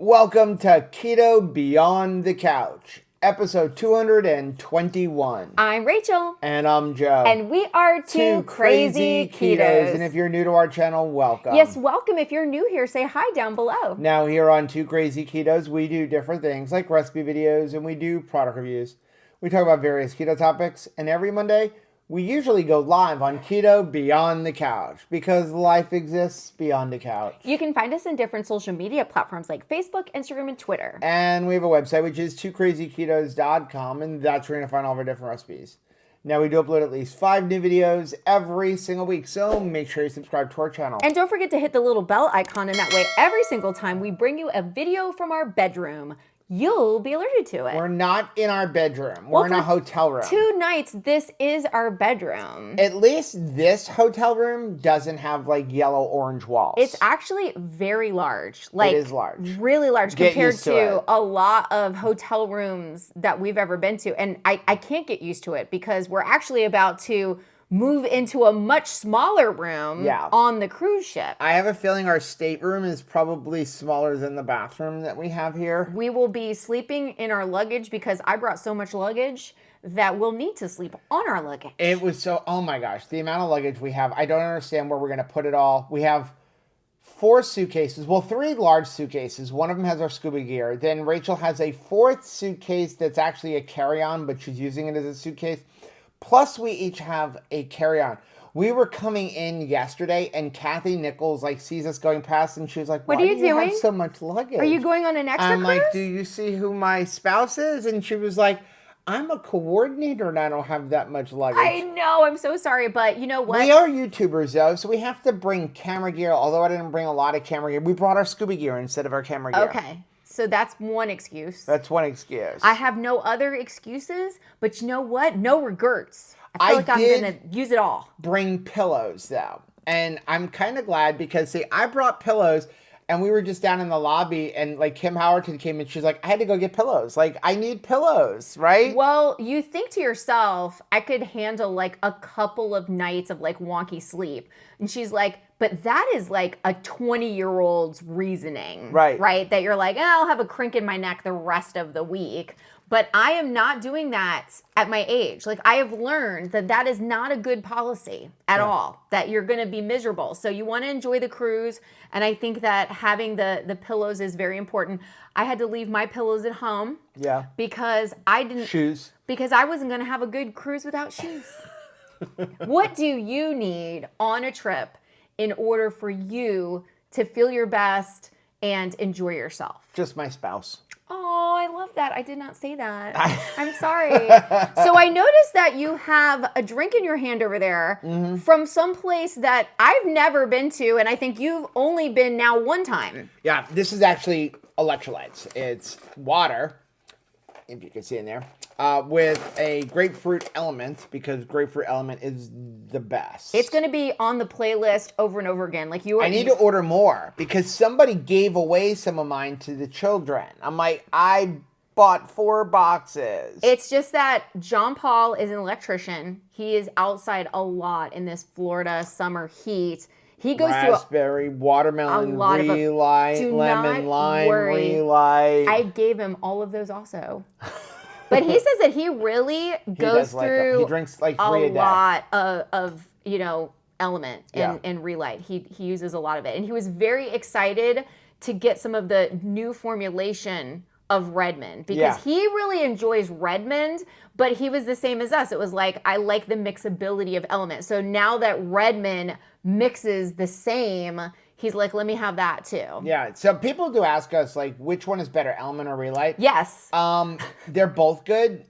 Welcome to Keto Beyond the Couch, episode 221. I'm Rachel. And I'm Joe. And we are two crazy ketos. And if you're new to our channel, welcome. Yes, welcome. If you're new here, say hi down below. Now, here on Two Crazy Ketos, we do different things like recipe videos and we do product reviews. We talk about various keto topics, and every Monday, we usually go live on Keto Beyond the Couch because life exists beyond the couch. You can find us in different social media platforms like Facebook, Instagram, and Twitter. And we have a website, which is twocrazyketos.com, and that's where you're going to find all of our different recipes. Now, we do upload at least 5 new videos every single week, so make sure you subscribe to our channel. And don't forget to hit the little bell icon, and that way every single time we bring you a video from our bedroom, you'll be alerted to it. We're not in our bedroom. We're in a hotel room. 2 nights, this is our bedroom. At least this hotel room doesn't have like yellow-orange walls. It's actually very large. Like, it is large. Really large compared used to it. a lot of hotel rooms that we've ever been to. And I can't get used to it because we're actually about to move into a much smaller room on the cruise ship. I have a feeling our stateroom is probably smaller than the bathroom that we have here. We will be sleeping in our luggage because I brought so much luggage that we'll need to sleep on our luggage. It was so, oh my gosh, the amount of luggage we have. I don't understand where we're going to put it all. We have 4 suitcases, well, 3 large suitcases. One of them has our scuba gear. Then Rachel has a 4th suitcase that's actually a carry-on, but she's using it as a suitcase. Plus, we each have a carry-on. We were coming in yesterday, and Kathy Nichols sees us going past, and she was like, "What are you doing? Have so much luggage? Are you going on an extra cruise?" I'm like, "Do you see who my spouse is?" And she was like, "I'm a coordinator, and I don't have that much luggage." I know. I'm so sorry, but you know what? We are YouTubers, though, so we have to bring camera gear. Although I didn't bring a lot of camera gear, we brought our scuba gear instead of our camera gear. Okay. So that's one excuse. That's one excuse. I have no other excuses, but you know what? No regrets. I feel like I'm going to use it all. Bring pillows, though. And I'm kind of glad because, see, I brought pillows, and we were just down in the lobby, and, Kim Howerton came, and she's like, I had to go get pillows. I need pillows, right? Well, you think to yourself, I could handle, a couple of nights of, wonky sleep. And she's like, but that is, a 20-year-old's reasoning. Right. Right? That you're like, I'll have a crink in my neck the rest of the week. But I am not doing that at my age. I have learned that is not a good policy at all, that you're going to be miserable. So you want to enjoy the cruise. And I think that having the pillows is very important. I had to leave my pillows at home. Yeah. Because I didn't. Shoes. Because I wasn't going to have a good cruise without shoes. What do you need on a trip in order for you to feel your best and enjoy yourself? Just my spouse. Oh, I love that. I did not say that. I'm sorry. So I noticed that you have a drink in your hand over there from some place that I've never been to, and I think you've only been now one time. Yeah, this is actually electrolytes. It's water, if you can see in there, with a grapefruit element, because grapefruit element is the best. It's going to be on the playlist over and over again. I need to order more because somebody gave away some of mine to the children. I'm like, I bought 4 boxes. It's just that John Paul is an electrician. He is outside a lot in this Florida summer heat. He goes raspberry, watermelon, relight, lemon, lime, relight. I gave him all of those also. But he says that he really goes through he drinks 3 a day. lot of element and relight. He uses a lot of it. And he was very excited to get some of the new formulation of Redmond because he really enjoys Redmond, but he was the same as us. It was I like the mixability of elements. So now that Redmond mixes the same, he's like, let me have that too. Yeah. So people do ask us which one is better, element or relight? Yes. They're both good.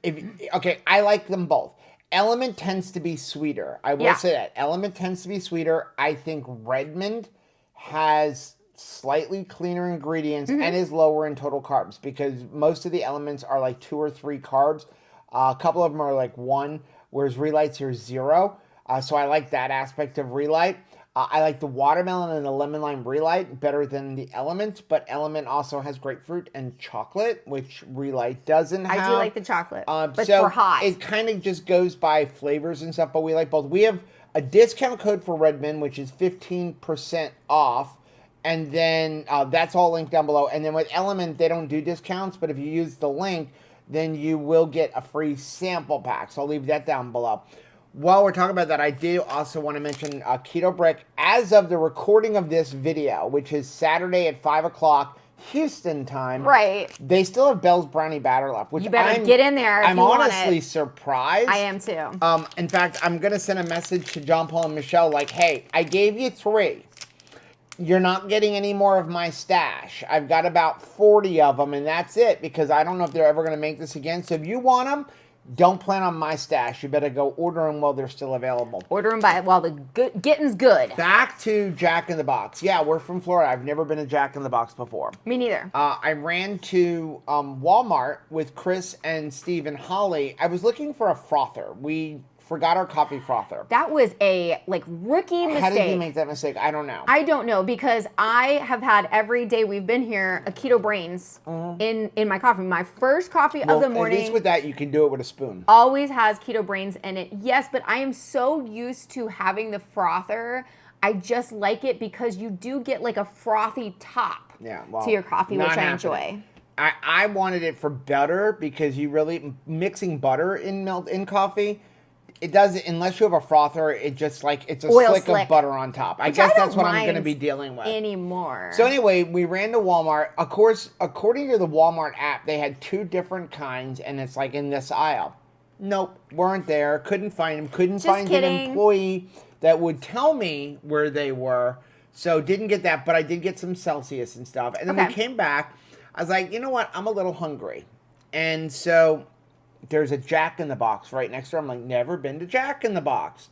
I like them both. Element tends to be sweeter. I will say that. Element tends to be sweeter. I think Redmond has slightly cleaner ingredients and is lower in total carbs because most of the elements are 2 or 3 carbs. A couple of them are 1, whereas relight's are 0. So I like that aspect of relight. I like the watermelon and the lemon lime relight better than the element, but element also has grapefruit and chocolate, which relight doesn't have. I do like the chocolate, but so for hot. It kind of just goes by flavors and stuff, but we like both. We have a discount code for Redmond, which is 15% off. And then that's all linked down below. And then with Element, they don't do discounts, but if you use the link, then you will get a free sample pack. So I'll leave that down below. While we're talking about that, I do also want to mention Keto Brick. As of the recording of this video, which is Saturday at 5 o'clock Houston time, right? They still have Bell's Brownie Batter left, which you better get in there. I'm honestly surprised. I am too. In fact, I'm gonna send a message to John Paul and Michelle, like, hey, I gave you 3. You're not getting any more of my stash. I've got about 40 of them, and that's it, because I don't know if they're ever gonna make this again. So if you want them, don't plan on my stash. You better go order them while they're still available. Order them while the getting's good. Back to Jack in the Box. Yeah, we're from Florida. I've never been to Jack in the Box before. Me neither. I ran to Walmart with Chris and Steve and Holly. I was looking for a frother. We forgot our coffee frother. That was a rookie mistake. How did you make that mistake? I don't know. I don't know, because I have had every day we've been here a Keto Brains in my coffee. My first coffee of the morning. At least with that, you can do it with a spoon. Always has Keto Brains in it. Yes, but I am so used to having the frother. I just like it because you do get a frothy top to your coffee, which I enjoy. I wanted it for butter, because you really mixing butter in coffee. It doesn't, unless you have a frother, it just it's a slick of butter on top. I guess that's what I'm going to be dealing with anymore. So anyway, we ran to Walmart. Of course, according to the Walmart app, they had 2 different kinds, and it's in this aisle. Nope, weren't there. Couldn't find them. Couldn't find an employee that would tell me where they were. So didn't get that, but I did get some Celsius and stuff. And then we came back. I was like, you know what? I'm a little hungry. And so there's a Jack in the Box right next door. I'm like, never been to Jack in the Box.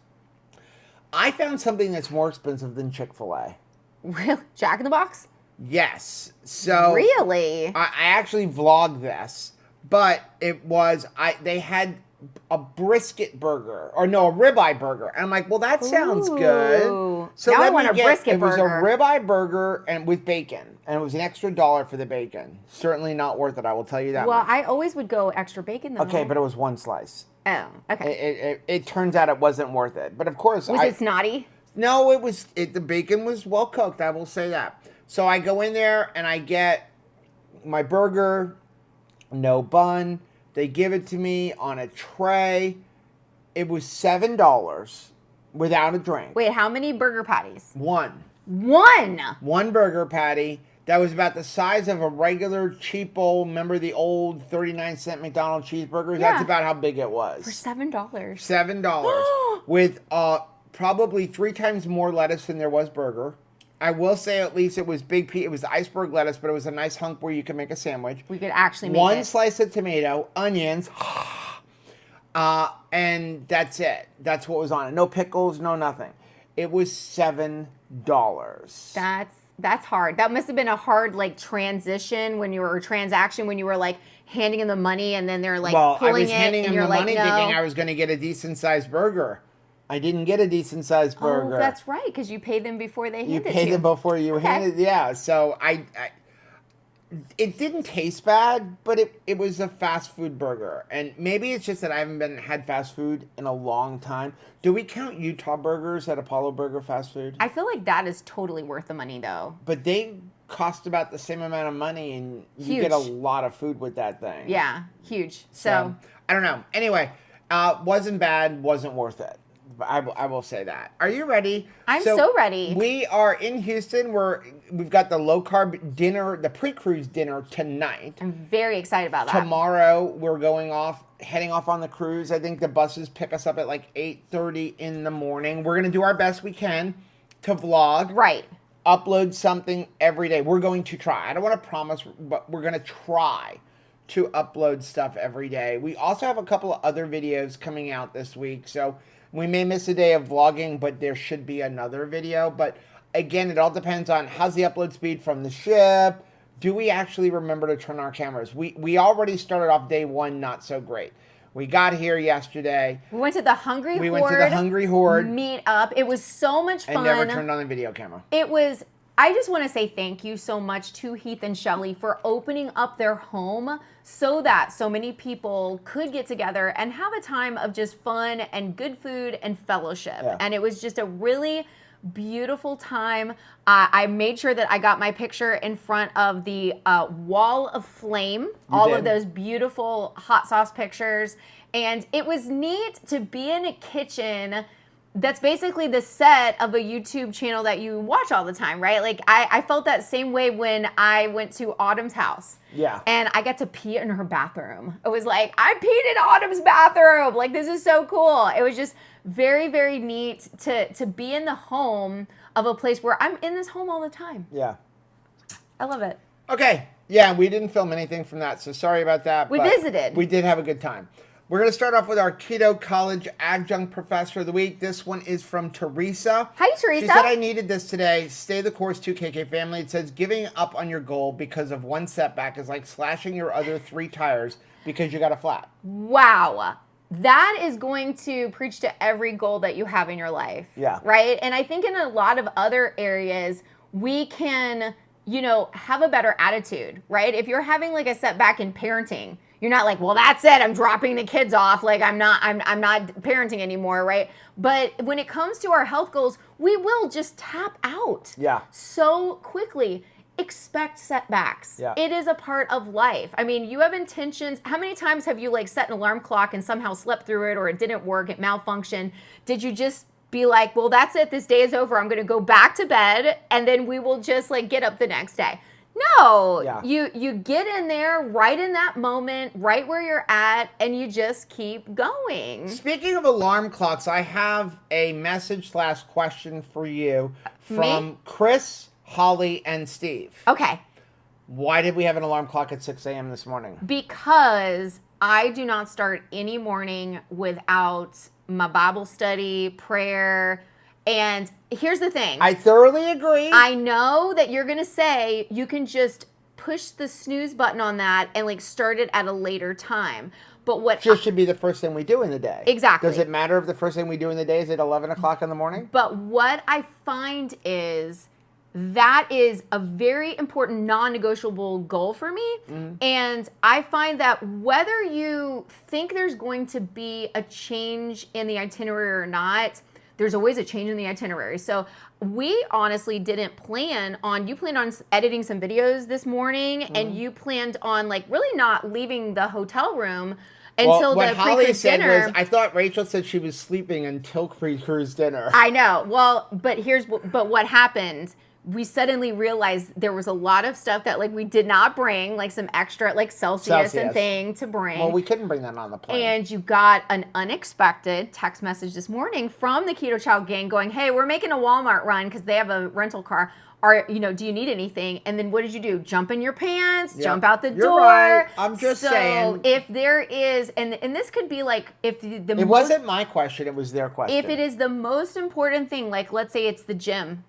I found something that's more expensive than Chick-fil-A. Really? Jack in the Box? Yes. So really? I actually vlogged this, but it was, they had a brisket burger, or no, a ribeye burger. And I'm like, well, that sounds good. So now I want a brisket burger. It was a ribeye burger and with bacon. And it was an extra $1 for the bacon. Certainly not worth it, I will tell you that Well, much. I always would go extra bacon, though. Okay, but it was 1 slice. Oh, okay. It turns out it wasn't worth it. But of course, Was it snotty? No, the bacon was well cooked, I will say that. So I go in there and I get my burger, no bun. They give it to me on a tray. It was $7 without a drink. Wait, how many burger patties? 1. 1 burger patty that was about the size of a regular cheapo, remember the old 39-cent McDonald's cheeseburgers? Yeah. That's about how big it was. For $7. $7 with probably 3 times more lettuce than there was burger. I will say at least it was it was iceberg lettuce, but it was a nice hunk where you could make a sandwich. We could actually make 1 slice of tomato, onions, and that's it. That's what was on it. No pickles, no nothing. It was $7. That's hard. That must have been a hard transition when you were handing them the money, and then they're pulling it. I was handing them the money thinking I was going to get a decent sized burger. I didn't get a decent sized burger. Oh, that's right, because you paid them before they handed it to you. You paid them before you handed, yeah. So it didn't taste bad, but it was a fast food burger. And maybe it's just that I haven't had fast food in a long time. Do we count Utah burgers at Apollo Burger fast food? I feel like that is totally worth the money, though. But they cost about the same amount of money, and you get a lot of food with that thing. Yeah, huge. So I don't know. Anyway, wasn't bad, wasn't worth it. I will say that. Are you ready? I'm so ready. We are in Houston. We've got the low carb dinner, the pre-cruise dinner tonight. I'm very excited about that. Tomorrow we're heading off on the cruise. I think the buses pick us up at 8:30 in the morning. We're gonna do our best we can to vlog. Right. Upload something every day. We're going to try. I don't want to promise, but we're gonna try to upload stuff every day. We also have a couple of other videos coming out this week, so we may miss a day of vlogging, but there should be another video. But again, it all depends on how's the upload speed from the ship. Do we actually remember to turn our cameras? We already started off day 1 not so great. We got here yesterday. We went to the Hungry Horde meet up. It was so much fun. And never turned on the video camera. I just want to say thank you so much to Heath and Shelly for opening up their home so that so many people could get together and have a time of just fun and good food and fellowship. Yeah. And it was just a really beautiful time. I made sure that I got my picture in front of the wall of flame, of those beautiful hot sauce pictures. And it was neat to be in a kitchen that's basically the set of a YouTube channel that you watch all the time, right? Like I felt that same way when I went to Autumn's house. Yeah. And I got to pee in her bathroom. It was like, I peed in Autumn's bathroom. Like, this is so cool. It was just very, very neat to be in the home of a place where I'm in this home all the time. Yeah. I love it. Okay. Yeah, we didn't film anything from that, so sorry about that. We visited. We did have a good time. We're going to start off with our Keto College Adjunct Professor of the Week. This one is from Teresa. Hi, Teresa. She said, I needed this today. Stay the course, 2KK family. It says, giving up on your goal because of one setback is like slashing your other 3 tires because you got a flat. Wow. That is going to preach to every goal that you have in your life. Yeah. Right? And I think in a lot of other areas, we can, have a better attitude, right? If you're having like a setback in parenting, you're not like, well, that's it. I'm dropping the kids off. Like I'm not parenting anymore, right? But when it comes to our health goals, we will just tap out so quickly. Expect setbacks. Yeah. It is a part of life. I mean, you have intentions. How many times have you like set an alarm clock and somehow slept through it, or it didn't work, it malfunctioned? Did you just be like, well, that's it. This day is over. I'm going to go back to bed, and then we will just like get up the next day. No, you get in there right in that moment, right where you're at, and you just keep going. Speaking of alarm clocks, I have a message/question for you from Chris, Holly, and Steve. Okay. Why did we have an alarm clock at 6 a.m. this morning? Because I do not start any morning without my Bible study, prayer. And here's the thing. I thoroughly agree. I know that you're going to say you can just push the snooze button on that and like start it at a later time. But what just should be the first thing we do in the day. Exactly. Does it matter if the first thing we do in the day is at 11 o'clock in the morning? But what I find is that is a very important non-negotiable goal for me. Mm-hmm. And I find that whether you think there's going to be a change in the itinerary or not, there's always a change in the itinerary. So we honestly didn't plan on, you planned on editing some videos this morning, and you planned on like really not leaving the hotel room until the pre-cruise dinner. Was, I thought Rachel said she was sleeping until pre-cruise dinner. I know. Well, but what happened, we suddenly realized there was a lot of stuff that like we did not bring, like some extra like Celsius and thing to bring. Well, we couldn't bring that on the plane. And you got an unexpected text message this morning from the Keto Child gang going, hey, we're making a Walmart run because they have a rental car. Do you need anything? And then what did you do? Jump in your pants, jump out the door. Right. I'm just saying. So if there is, and this could be like, if it wasn't my question, it was their question. If it is the most important thing, like let's say it's the gym,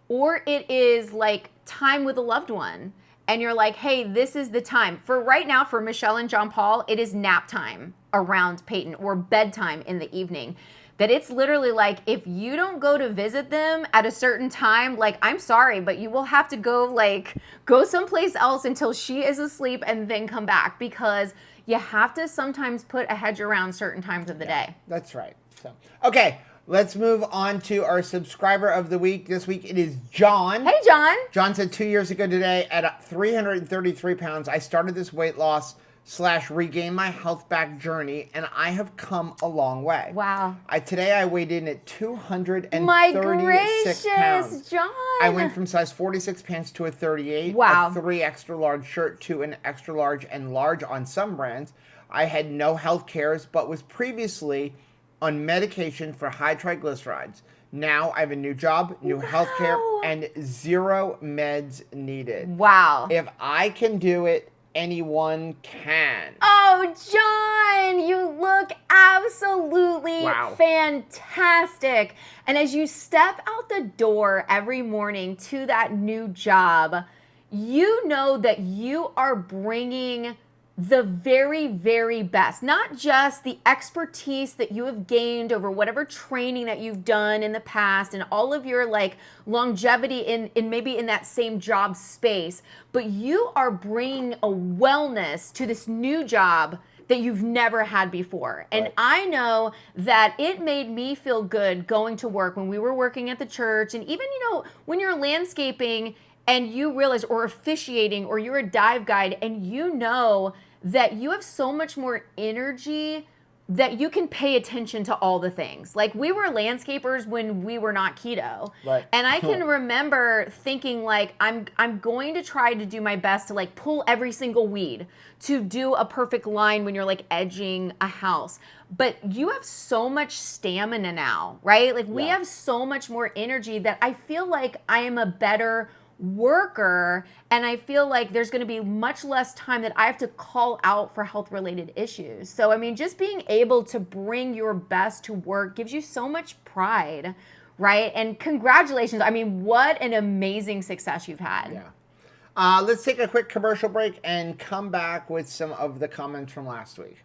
or it is like time with a loved one, and you're like, hey, this is the time. For right now, for Michelle and John Paul, it is nap time around Peyton, or bedtime in the evening. That it's literally like, if you don't go to visit them at a certain time, like, I'm sorry, but you will have to go someplace else until she is asleep and then come back, because you have to sometimes put a hedge around certain times of the day. That's right. So, okay. Let's move on to our subscriber of the week. This week it is John. Hey, John. John said 2 years ago today at 333 pounds, I started this weight loss / regain my health back journey, and I have come a long way. Wow. Today I weighed in at 236 My gracious, pounds. John. I went from size 46 pants to a 38. Wow. A 3 extra large shirt to an extra large and large on some brands. I had no health cares, but was previously on medication for high triglycerides. Now I have a new job, new health care, and 0 meds needed. Wow. If I can do it, anyone can. Oh, John, you look absolutely fantastic. And as you step out the door every morning to that new job, you know that you are bringing the very, very best. Not just the expertise that you have gained over whatever training that you've done in the past and all of your like longevity in maybe in that same job space, but you are bringing a wellness to this new job that you've never had before. And Right. I know that it made me feel good going to work when we were working at the church, and even, when you're landscaping and you realize, or officiating, or you're a dive guide, and you know that you have so much more energy that you can pay attention to all the things. Like, we were landscapers when we were not keto. Right. And I can remember thinking, like, I'm going to try to do my best to, like, pull every single weed, to do a perfect line when you're, like, edging a house. But you have so much stamina now, right? Like, we have so much more energy that I feel like I am a better worker, and I feel like there's going to be much less time that I have to call out for health related issues. So I mean, just being able to bring your best to work gives you so much pride, right? And congratulations. I mean, what an amazing success you've had. Yeah. Let's take a quick commercial break and come back with some of the comments from last week.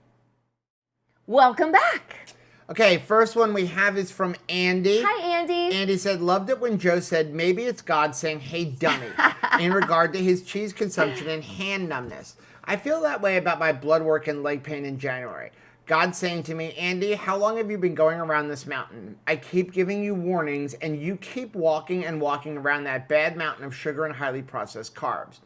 Welcome back. Okay, first one we have is from Andy. Hi, Andy. Andy said, loved it when Joe said, maybe it's God saying, hey, dummy, in regard to his cheese consumption and hand numbness. I feel that way about my blood work and leg pain in January. God saying to me, Andy, how long have you been going around this mountain? I keep giving you warnings, and you keep walking and walking around that bad mountain of sugar and highly processed carbs.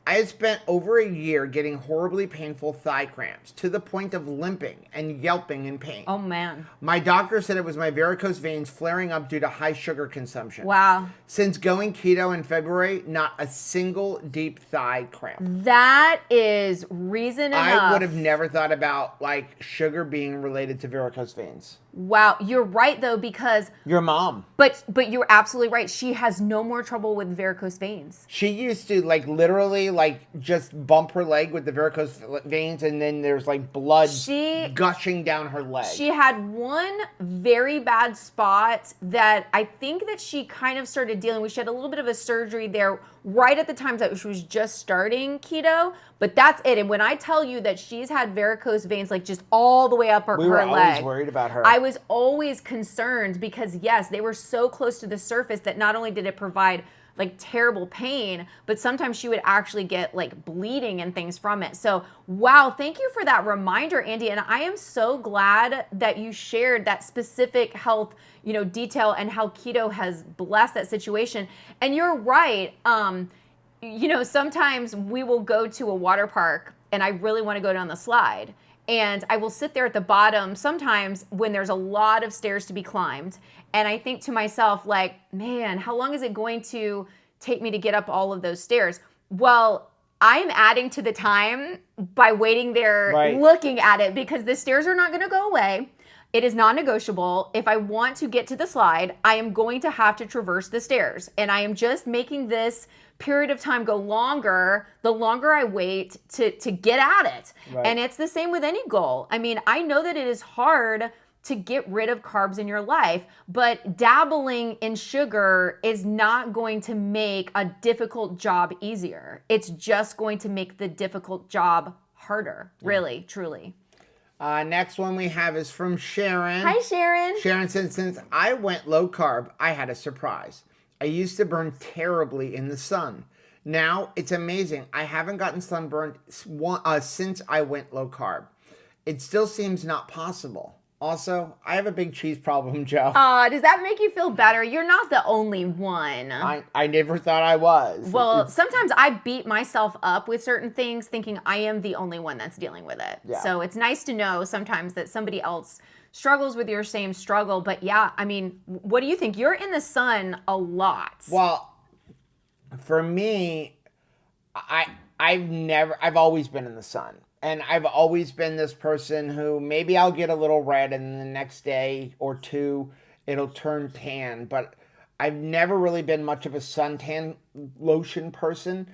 I had spent over a year getting horribly painful thigh cramps to the point of limping and yelping in pain. Oh, man. My doctor said it was my varicose veins flaring up due to high sugar consumption. Wow. Since going keto in February, not a single deep thigh cramp. That is reason enough. I would have never thought about, like, sugar being related to varicose veins. Wow, you're right though, because your mom. But you're absolutely right. She has no more trouble with varicose veins. She used to, like, literally, like, just bump her leg with the varicose veins, and then there's, like, blood gushing down her leg. She had one very bad spot that I think that she kind of started dealing with. She had a little bit of a surgery there right at the time that she was just starting keto, but that's it. And when I tell you that she's had varicose veins, like, just all the way up her leg. We were always worried about her. I was always concerned because, yes, they were so close to the surface that not only did it provide, like, terrible pain, but sometimes she would actually get, like, bleeding and things from it. So, wow, thank you for that reminder, Andy. And I am so glad that you shared that specific health, detail and how keto has blessed that situation. And you're right. Sometimes we will go to a water park and I really want to go down the slide. And I will sit there at the bottom sometimes when there's a lot of stairs to be climbed. And I think to myself, like, man, how long is it going to take me to get up all of those stairs? Well, I'm adding to the time by waiting there, looking at it, because the stairs are not going to go away. It is non-negotiable. If I want to get to the slide, I am going to have to traverse the stairs. And I am just making this period of time go longer, the longer I wait to get at it. Right. And it's the same with any goal. I mean, I know that it is hard to get rid of carbs in your life, but dabbling in sugar is not going to make a difficult job easier. It's just going to make the difficult job harder, really, truly. Next one we have is from Sharon. Hi, Sharon. Sharon said, since I went low carb, I had a surprise. I used to burn terribly in the sun. Now, it's amazing. I haven't gotten sunburned since I went low carb. It still seems not possible. Also, I have a big cheese problem, Joe. Does that make you feel better? You're not the only one. I never thought I was. Well, sometimes I beat myself up with certain things thinking I am the only one that's dealing with it. Yeah. So it's nice to know sometimes that somebody else struggles with your same struggle. But yeah, I mean, what do you think? You're in the sun a lot. Well, for me, I've always been in the sun. And I've always been this person who maybe I'll get a little red and the next day or two it'll turn tan. But I've never really been much of a suntan lotion person.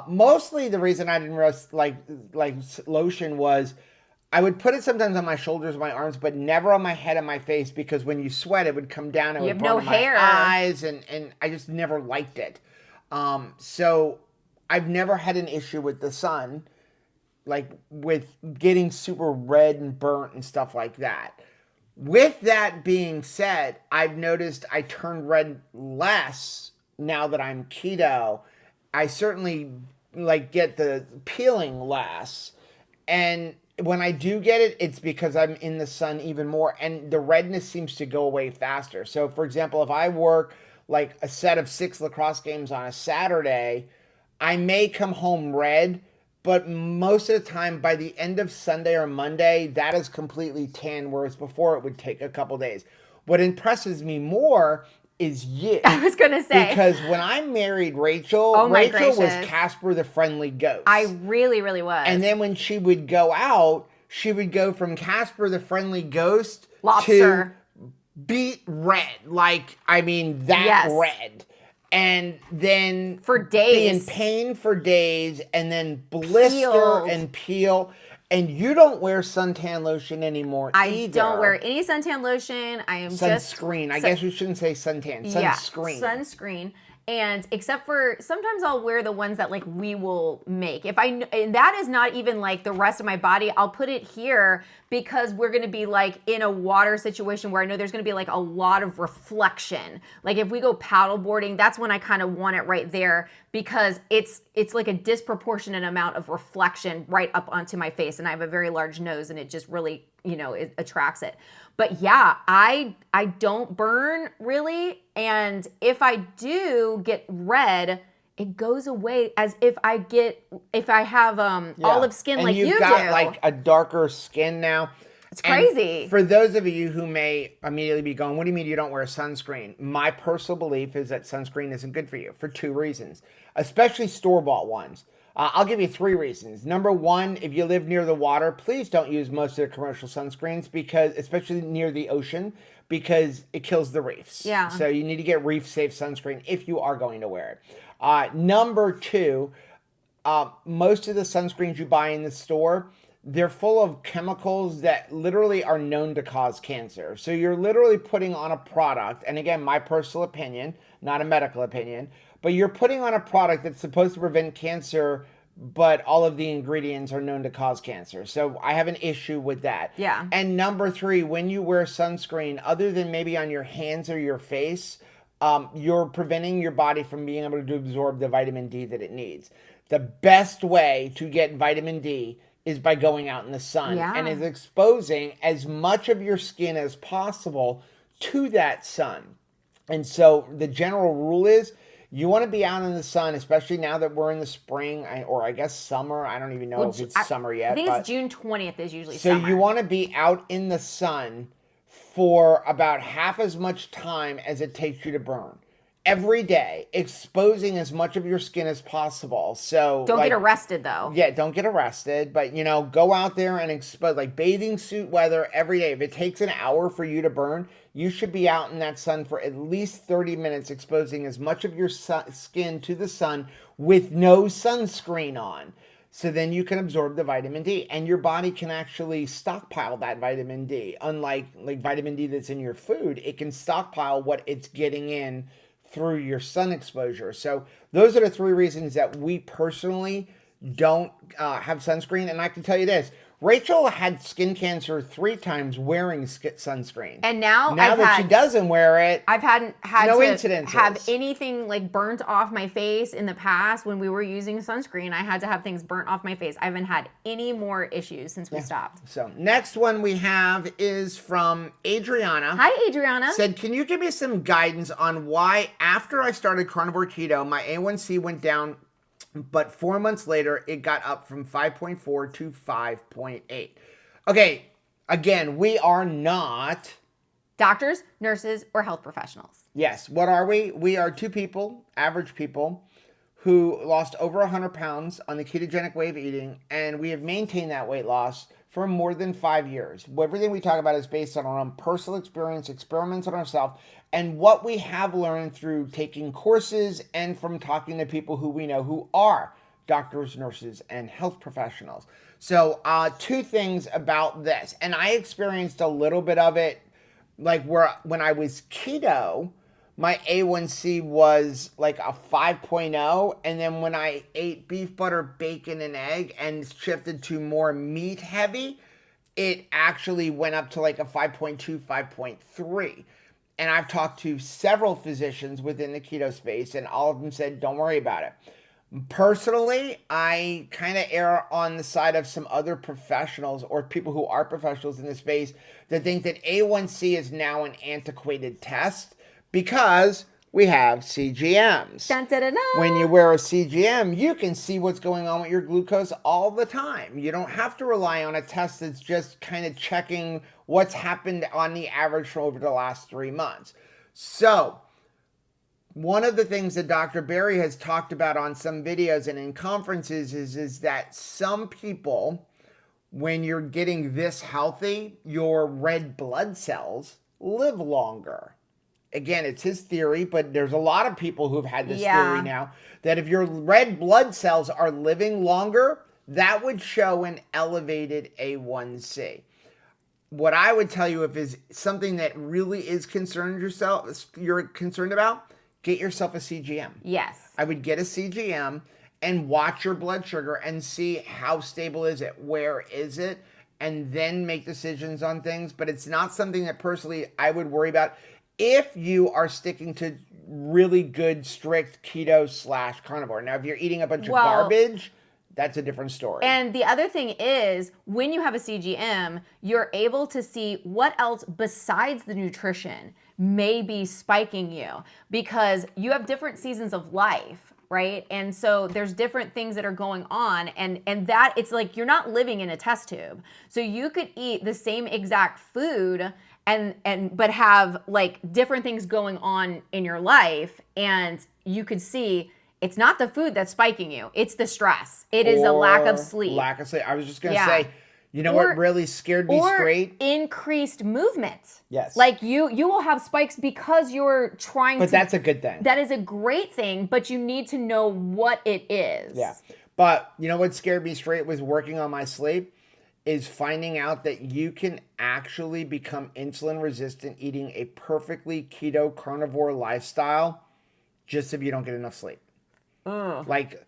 Mostly the reason I didn't really like lotion was I would put it sometimes on my shoulders, my arms, but never on my head and my face, because when you sweat, it would come down and it would burn my eyes, and I just never liked it. So I've never had an issue with the sun, like with getting super red and burnt and stuff like that. With that being said, I've noticed I turn red less now that I'm keto. I certainly get the peeling less. And when I do get it, it's because I'm in the sun even more, and the redness seems to go away faster. So, for example, if I work like a set of 6 lacrosse games on a Saturday, I may come home red, but most of the time, by the end of Sunday or Monday, that is completely tan, whereas before it would take a couple days. What impresses me more is you. I was going to say. Because when I married Rachel, Rachel was Casper the Friendly Ghost. I really, really was. And then when she would go out, she would go from Casper the Friendly Ghost Lobster. to beet red. Like, I mean, that red. And then for days. Be in pain for days, and then blister and peel. And you don't wear suntan lotion anymore either. I don't wear any suntan lotion. I am sunscreen. I guess we shouldn't say suntan. Sunscreen. Yeah, sunscreen. And except for sometimes I'll wear the ones that like we will make. And that is not even like the rest of my body. I'll put it here because we're going to be like in a water situation where I know there's going to be like a lot of reflection. Like if we go paddleboarding, that's when I kind of want it right there because it's like a disproportionate amount of reflection right up onto my face. And I have a very large nose and it just really, it attracts it. But yeah, I don't burn really. And if I do get red, it goes away as if I have olive skin like you do. And you've got like a darker skin now. It's crazy. And for those of you who may immediately be going, what do you mean you don't wear sunscreen? My personal belief is that sunscreen isn't good for you for 2 reasons, especially store-bought ones. I'll give you 3 reasons. Number 1, if you live near the water, please don't use most of the commercial sunscreens because, especially near the ocean, because it kills the reefs. Yeah. So you need to get reef-safe sunscreen if you are going to wear it. Number 2, most of the sunscreens you buy in the store, they're full of chemicals that literally are known to cause cancer. So you're literally putting on a product, and again, my personal opinion, not a medical opinion, but you're putting on a product that's supposed to prevent cancer, but all of the ingredients are known to cause cancer. So I have an issue with that. Yeah. And number 3, when you wear sunscreen, other than maybe on your hands or your face, you're preventing your body from being able to absorb the vitamin D that it needs. The best way to get vitamin D is by going out in the sun and is exposing as much of your skin as possible to that sun. And so the general rule is you want to be out in the sun, especially now that we're in the spring or I guess summer. I don't even know if it's summer yet. I think it's June 20th is usually summer. So you want to be out in the sun for about half as much time as it takes you to burn. Every day, exposing as much of your skin as possible. So don't get arrested though. Yeah, don't get arrested, but go out there and expose, like bathing suit weather every day. If it takes an hour for you to burn, you should be out in that sun for at least 30 minutes, exposing as much of your skin to the sun with no sunscreen on. So then you can absorb the vitamin D, and your body can actually stockpile that vitamin D. Unlike like vitamin D that's in your food, it can stockpile what it's getting in through your sun exposure. So those are the 3 reasons that we personally don't have sunscreen. And I can tell you this, Rachel had skin cancer 3 times wearing sunscreen. And now she doesn't wear it, I've had no to incidences. Have anything like burnt off my face in the past when we were using sunscreen. I had to have things burnt off my face. I haven't had any more issues since we stopped. So next one we have is from Adriana. Hi, Adriana. Said, can you give me some guidance on why after I started carnivore keto, my A1C went down, but 4 months later, it got up from 5.4 to 5.8. Okay, again, we are not doctors, nurses, or health professionals. Yes, what are we? We are 2 people, average people, who lost over 100 pounds on the ketogenic way of eating, and we have maintained that weight loss for more than 5 years. Everything we talk about is based on our own personal experience, experiments on ourselves, and what we have learned through taking courses and from talking to people who we know who are doctors, nurses, and health professionals. So 2 things about this, and I experienced a little bit of it, like when I was keto, my A1C was like a 5.0, and then when I ate beef, butter, bacon, and egg and shifted to more meat heavy, it actually went up to like a 5.2, 5.3. And I've talked to several physicians within the keto space, and all of them said, don't worry about it. Personally, I kind of err on the side of some other professionals or people who are professionals in this space that think that A1C is now an antiquated test because we have CGMs. Dun, dun, dun, dun. When you wear a CGM, you can see what's going on with your glucose all the time. You don't have to rely on a test that's just kind of checking what's happened on the average for over the last 3 months. So, one of the things that Dr. Berry has talked about on some videos and in conferences is that some people, when you're getting this healthy, your red blood cells live longer. Again, it's his theory, but there's a lot of people who've had this theory now, that if your red blood cells are living longer, that would show an elevated A1C. What I would tell you, if is something that really is you're concerned about, get yourself a CGM. Yes. I would get a CGM and watch your blood sugar and see how stable is it, where is it, and then make decisions on things. But it's not something that personally I would worry about if you are sticking to really good, strict keto / carnivore. Now, if you're eating a bunch of garbage, that's a different story. And the other thing is, when you have a CGM, you're able to see what else besides the nutrition may be spiking you, because you have different seasons of life, right? And so there's different things that are going on, and that it's like you're not living in a test tube. So you could eat the same exact food but have like different things going on in your life, and you could see it's not the food that's spiking you. It's the stress. It is a lack of sleep. Lack of sleep. I was just going to say, you know what really scared me straight? Increased movement. Yes. Like you will have spikes because you're trying to. But that's a good thing. That is a great thing, but you need to know what it is. Yeah. But you know what scared me straight was working on my sleep, is finding out that you can actually become insulin resistant eating a perfectly keto carnivore lifestyle just if you don't get enough sleep. Like,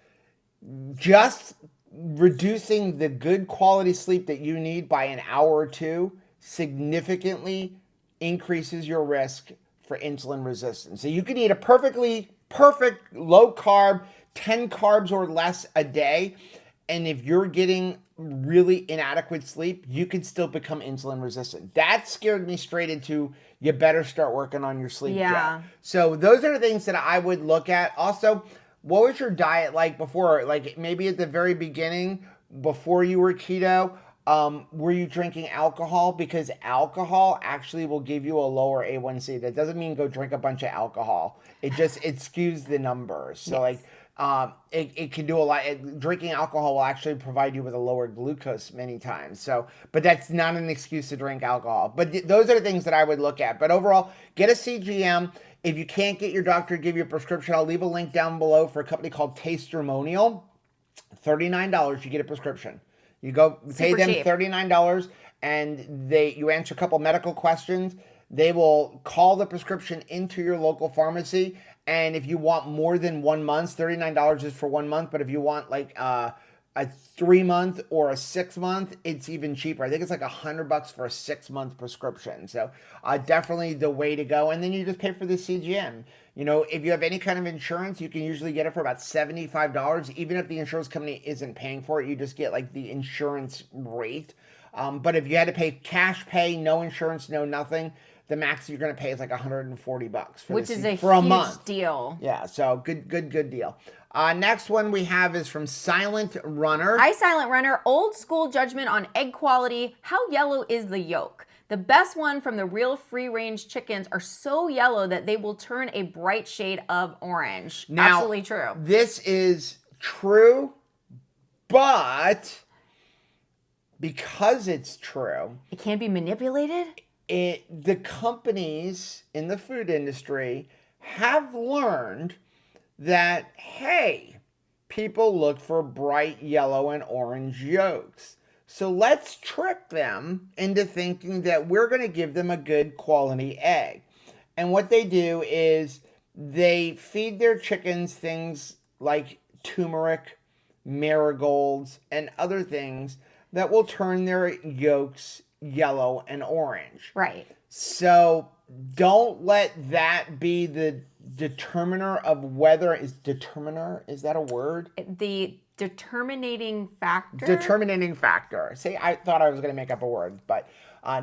just reducing the good quality sleep that you need by an hour or two significantly increases your risk for insulin resistance. So you can eat a perfect low carb, 10 carbs or less a day, and if you're getting really inadequate sleep, you could still become insulin resistant. That scared me straight into, you better start working on your sleep. Yeah. So those are the things that I would look at. Also, what was your diet like before? Like maybe at the very beginning, before you were keto, were you drinking alcohol? Because alcohol actually will give you a lower A1C. That doesn't mean go drink a bunch of alcohol. It skews the numbers. So yes. It can do a lot. Drinking alcohol will actually provide you with a lower glucose many times. So, but that's not an excuse to drink alcohol. But those are the things that I would look at. But overall, get a CGM. If you can't get your doctor to give you a prescription, I'll leave a link down below for a company called Tastermonial. $39, you get a prescription. You go pay them $39, and you answer a couple medical questions. They will call the prescription into your local pharmacy. And if you want more than 1 month, $39 is for 1 month. But if you want like a 3-month or a 6-month, it's even cheaper. I think it's like $100 for a 6-month prescription. So definitely the way to go. And then you just pay for the CGM. You know, if you have any kind of insurance, you can usually get it for about $75. Even if the insurance company isn't paying for it, you just get like the insurance rate. But if you had to pay cash pay, no insurance, no nothing, the max you're going to pay is like $140 for a month. Huge deal. Yeah, so good deal. Next one we have is from Silent Runner. Hi, Silent Runner. Old school judgment on egg quality. How yellow is the yolk? The best one from the real free-range chickens are so yellow that they will turn a bright shade of orange. Now, absolutely true. This is true, but because it's true, it can't be manipulated? The companies in the food industry have learned that, hey, people look for bright yellow and orange yolks. So let's trick them into thinking that we're going to give them a good quality egg. And what they do is they feed their chickens things like turmeric, marigolds, and other things that will turn their yolks yellow and orange. Right. So don't let that be the determiner of whether is that a word? The determining factor. Determining factor. See, I thought I was going to make up a word, but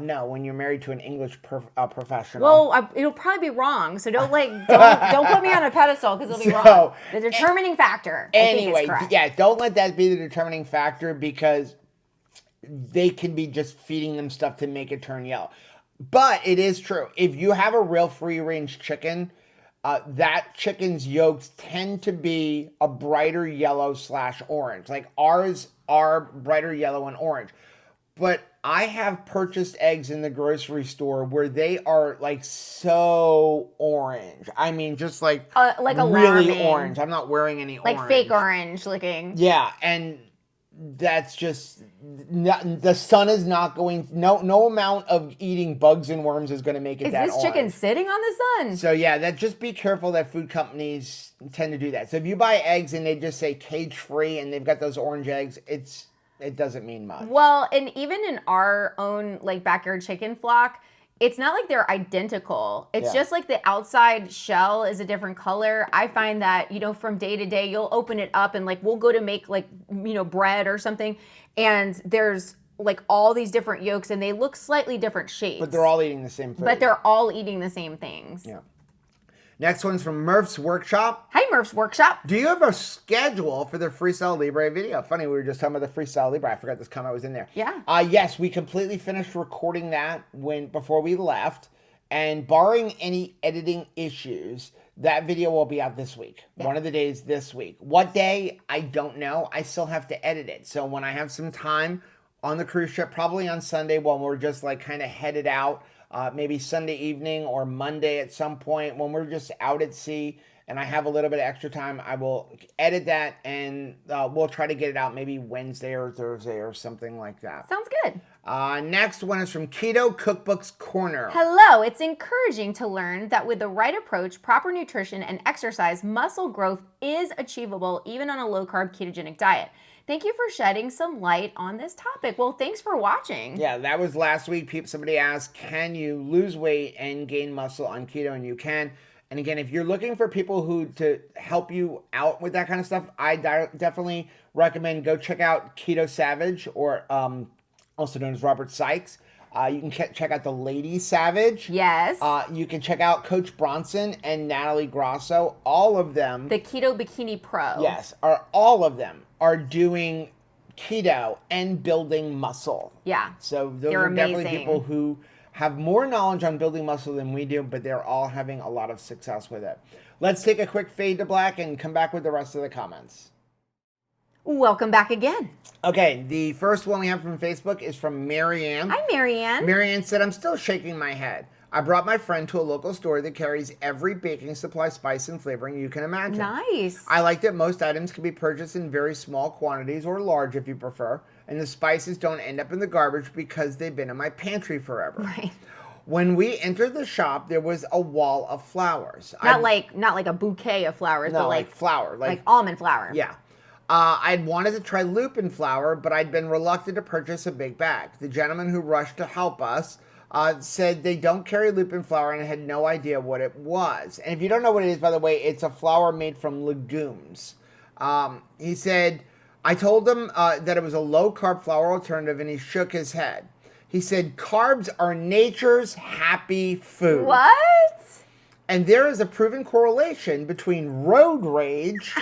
no. When you're married to an English professional, well, it'll probably be wrong. So don't put me on a pedestal because it'll be wrong. The determining factor. Anyway, I think is correct. Yeah, don't let that be the determining factor because they can be just feeding them stuff to make it turn yellow. But it is true. If you have a real free-range chicken, that chicken's yolks tend to be a brighter yellow / orange. Like ours are brighter yellow and orange. But I have purchased eggs in the grocery store where they are like so orange. I mean, just like really orange. I'm not wearing any orange. Like fake orange looking. Yeah, and that's just the sun is not going. No amount of eating bugs and worms is going to make it that orange. Is this chicken sitting on the sun? So yeah, just be careful that food companies tend to do that. So if you buy eggs and they just say cage free and they've got those orange eggs, it doesn't mean much. Well, and even in our own like backyard chicken flock, it's not like they're identical. It's just like the outside shell is a different color. I find that, from day to day, you'll open it up and like we'll go to make like, bread or something. And there's like all these different yolks and they look slightly different shapes. But they're all eating the same food. But they're all eating the same things. Yeah. Next one's from Murph's Workshop. Hi, Murph's Workshop. Do you have a schedule for the Freestyle Libre video? Funny, we were just talking about the Freestyle Libre. I forgot this comment was in there. Yeah. Yes, we completely finished recording that before we left. And barring any editing issues, that video will be out this week. Yeah. One of the days this week. What day? I don't know. I still have to edit it. So when I have some time on the cruise ship, probably on Sunday when we're just like kind of headed out, maybe Sunday evening or Monday at some point when we're just out at sea and I have a little bit of extra time, I will edit that and we'll try to get it out maybe Wednesday or Thursday or something like that. Sounds good. Next one is from Keto Cookbooks Corner. Hello, it's encouraging to learn that with the right approach, proper nutrition, and exercise, muscle growth is achievable even on a low-carb ketogenic diet. Thank you for shedding some light on this topic. Well, thanks for watching. Yeah, that was last week. Somebody asked, can you lose weight and gain muscle on keto? And you can. And again, if you're looking for people to help you out with that kind of stuff, I definitely recommend go check out Keto Savage, or also known as Robert Sykes. You can check out the Lady Savage. Yes. You can check out Coach Bronson and Natalie Grosso. All of them. The Keto Bikini Pro. Yes. All of them are doing keto and building muscle. Yeah. So those are definitely people who have more knowledge on building muscle than we do, but they're all having a lot of success with it. Let's take a quick fade to black and come back with the rest of the comments. Welcome back again. Okay, the first one we have from Facebook is from Marianne. Hi, Marianne. Marianne said, I'm still shaking my head. I brought my friend to a local store that carries every baking supply, spice, and flavoring you can imagine. Nice. I like that most items can be purchased in very small quantities or large if you prefer, and the spices don't end up in the garbage because they've been in my pantry forever. Right. When we entered the shop, there was a wall of flowers. Not like a bouquet of flowers, but like flour. Like almond flour. Yeah. I'd wanted to try lupin flour, but I'd been reluctant to purchase a big bag. The gentleman who rushed to help us said they don't carry lupin flour, and I had no idea what it was. And if you don't know what it is, by the way, it's a flour made from legumes. He said, I told him that it was a low-carb flour alternative, and he shook his head. He said, carbs are nature's happy food. What? And there is a proven correlation between road rage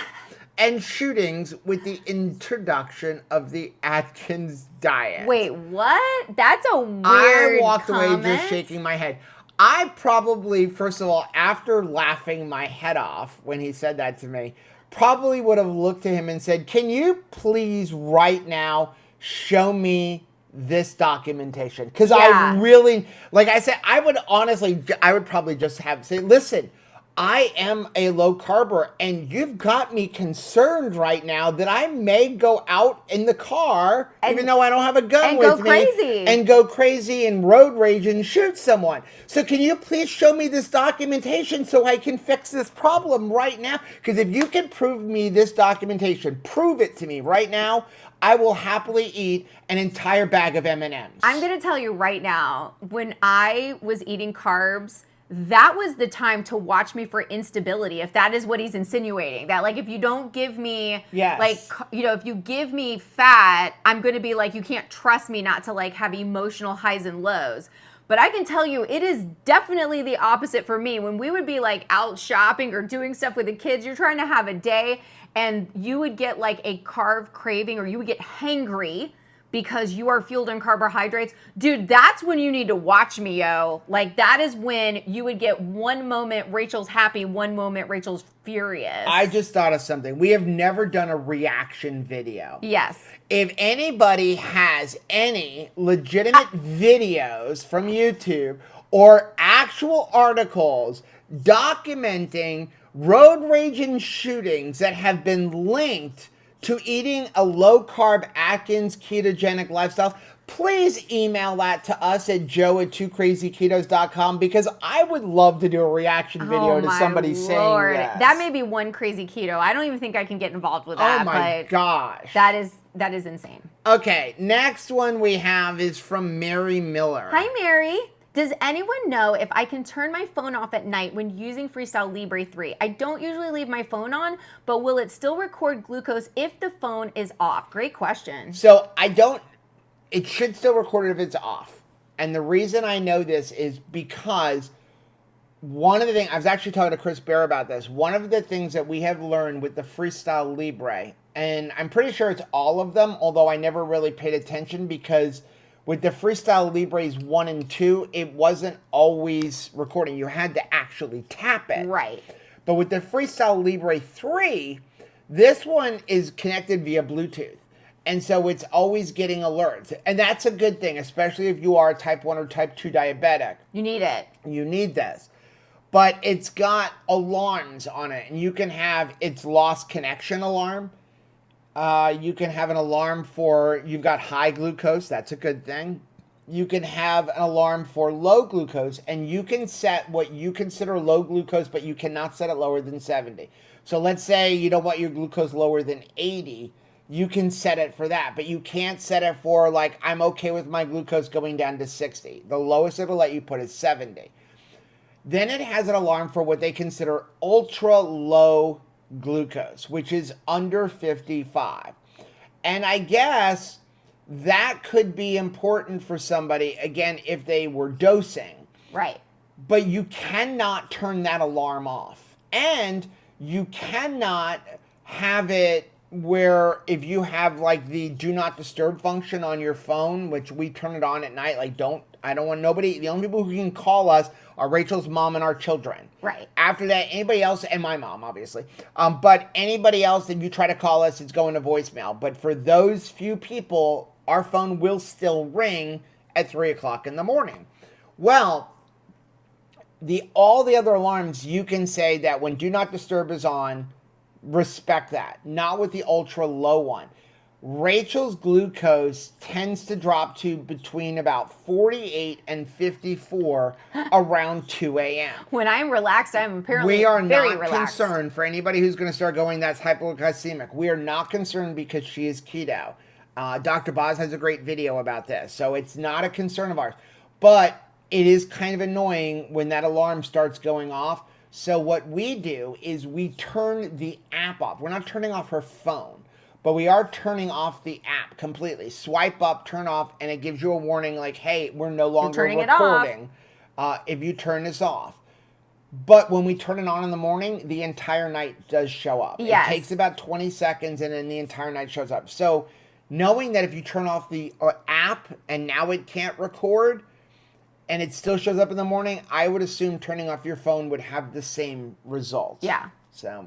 and shootings with the introduction of the Atkins diet. Wait, what? That's a weird I walked comment. away just shaking my head. I probably, first of all, after laughing my head off when he said that to me, probably would have looked to him and said, can you please right now show me this documentation? Because I really, like I said, I would probably just have say, listen, I am a low carber, and you've got me concerned right now that I may go out in the car, even though I don't have a gun with me, and go crazy and road rage and shoot someone. So can you please show me this documentation so I can fix this problem right now? Because if you can prove me this documentation, prove it to me right now, I will happily eat an entire bag of M&Ms. I'm going to tell you right now, when I was eating carbs that was the time to watch me for instability, if that is what he's insinuating. That, like, if you don't give me, like, you know, if you give me fat, I'm going to be like, you can't trust me not to, like, have emotional highs and lows. But I can tell you, it is definitely the opposite for me. When we would be, like, out shopping or doing stuff with the kids, you're trying to have a day, and you would get, like, a carb craving, or you would get hangry because you are fueled on carbohydrates. Dude, that's when you need to watch me, yo. Like, that is when you would get one moment Rachel's happy, one moment Rachel's furious. I just thought of something. We have never done a reaction video. Yes. If anybody has any legitimate videos from YouTube or actual articles documenting road rage and shootings that have been linked to eating a low-carb Atkins ketogenic lifestyle, please email that to us at joe@2crazyketos.com, because I would love to do a reaction video to somebody saying yes. That may be one crazy keto. I don't even think I can get involved with that. Oh my gosh. That is insane. Okay, next one we have is from Mary Miller. Hi, Mary. Does anyone know if I can turn my phone off at night when using Freestyle Libre 3? I don't usually leave my phone on, but will it still record glucose if the phone is off? Great question. So it should still record it if it's off. And the reason I know this is because one of the things, I was actually talking to Chris Bear about this, one of the things that we have learned with the Freestyle Libre, and I'm pretty sure it's all of them, although I never really paid attention, because with the Freestyle Libres 1 and 2, it wasn't always recording. You had to actually tap it. Right. But with the Freestyle Libre 3, this one is connected via Bluetooth. And so it's always getting alerts. And that's a good thing, especially if you are a type 1 or type 2 diabetic. You need it. You need this. But it's got alarms on it. And you can have its lost connection alarm. You can have an alarm for you've got high glucose. That's a good thing. You can have an alarm for low glucose, and you can set what you consider low glucose, but you cannot set it lower than 70. So let's say you don't want your glucose lower than 80. You can set it for that, but you can't set it for, like, I'm okay with my glucose going down to 60. The lowest it'll let you put is 70. Then it has an alarm for what they consider ultra low glucose, which is under 55. And I guess that could be important for somebody, again, if they were dosing. Right. But you cannot turn that alarm off. And you cannot have it where if you have, like, the do not disturb function on your phone, which we turn it on at night, like, I don't want nobody, the only people who can call us are Rachel's mom and our children. Right. After that, anybody else, and my mom, obviously. But anybody else, if you try to call us, it's going to voicemail. But for those few people, our phone will still ring at 3 o'clock in the morning. Well, all the other alarms, you can say that when do not disturb is on, respect that. Not with the ultra low one. Rachel's glucose tends to drop to between about 48 and 54 around 2 a.m. When I'm relaxed, I'm apparently we are very not relaxed. Concerned for anybody who's going to start going, that's hypoglycemic. We are not concerned because she is keto. Dr. Boz has a great video about this, so it's not a concern of ours. But it is kind of annoying when that alarm starts going off. So what we do is we turn the app off. We're not turning off her phone, but we are turning off the app completely. Swipe up, turn off, and it gives you a warning like, hey, we're no longer recording if you turn this off. But when we turn it on in the morning, the entire night does show up. Yes. It takes about 20 seconds, and then the entire night shows up. So knowing that if you turn off the app and now it can't record, and it still shows up in the morning, I would assume turning off your phone would have the same results. Yeah. So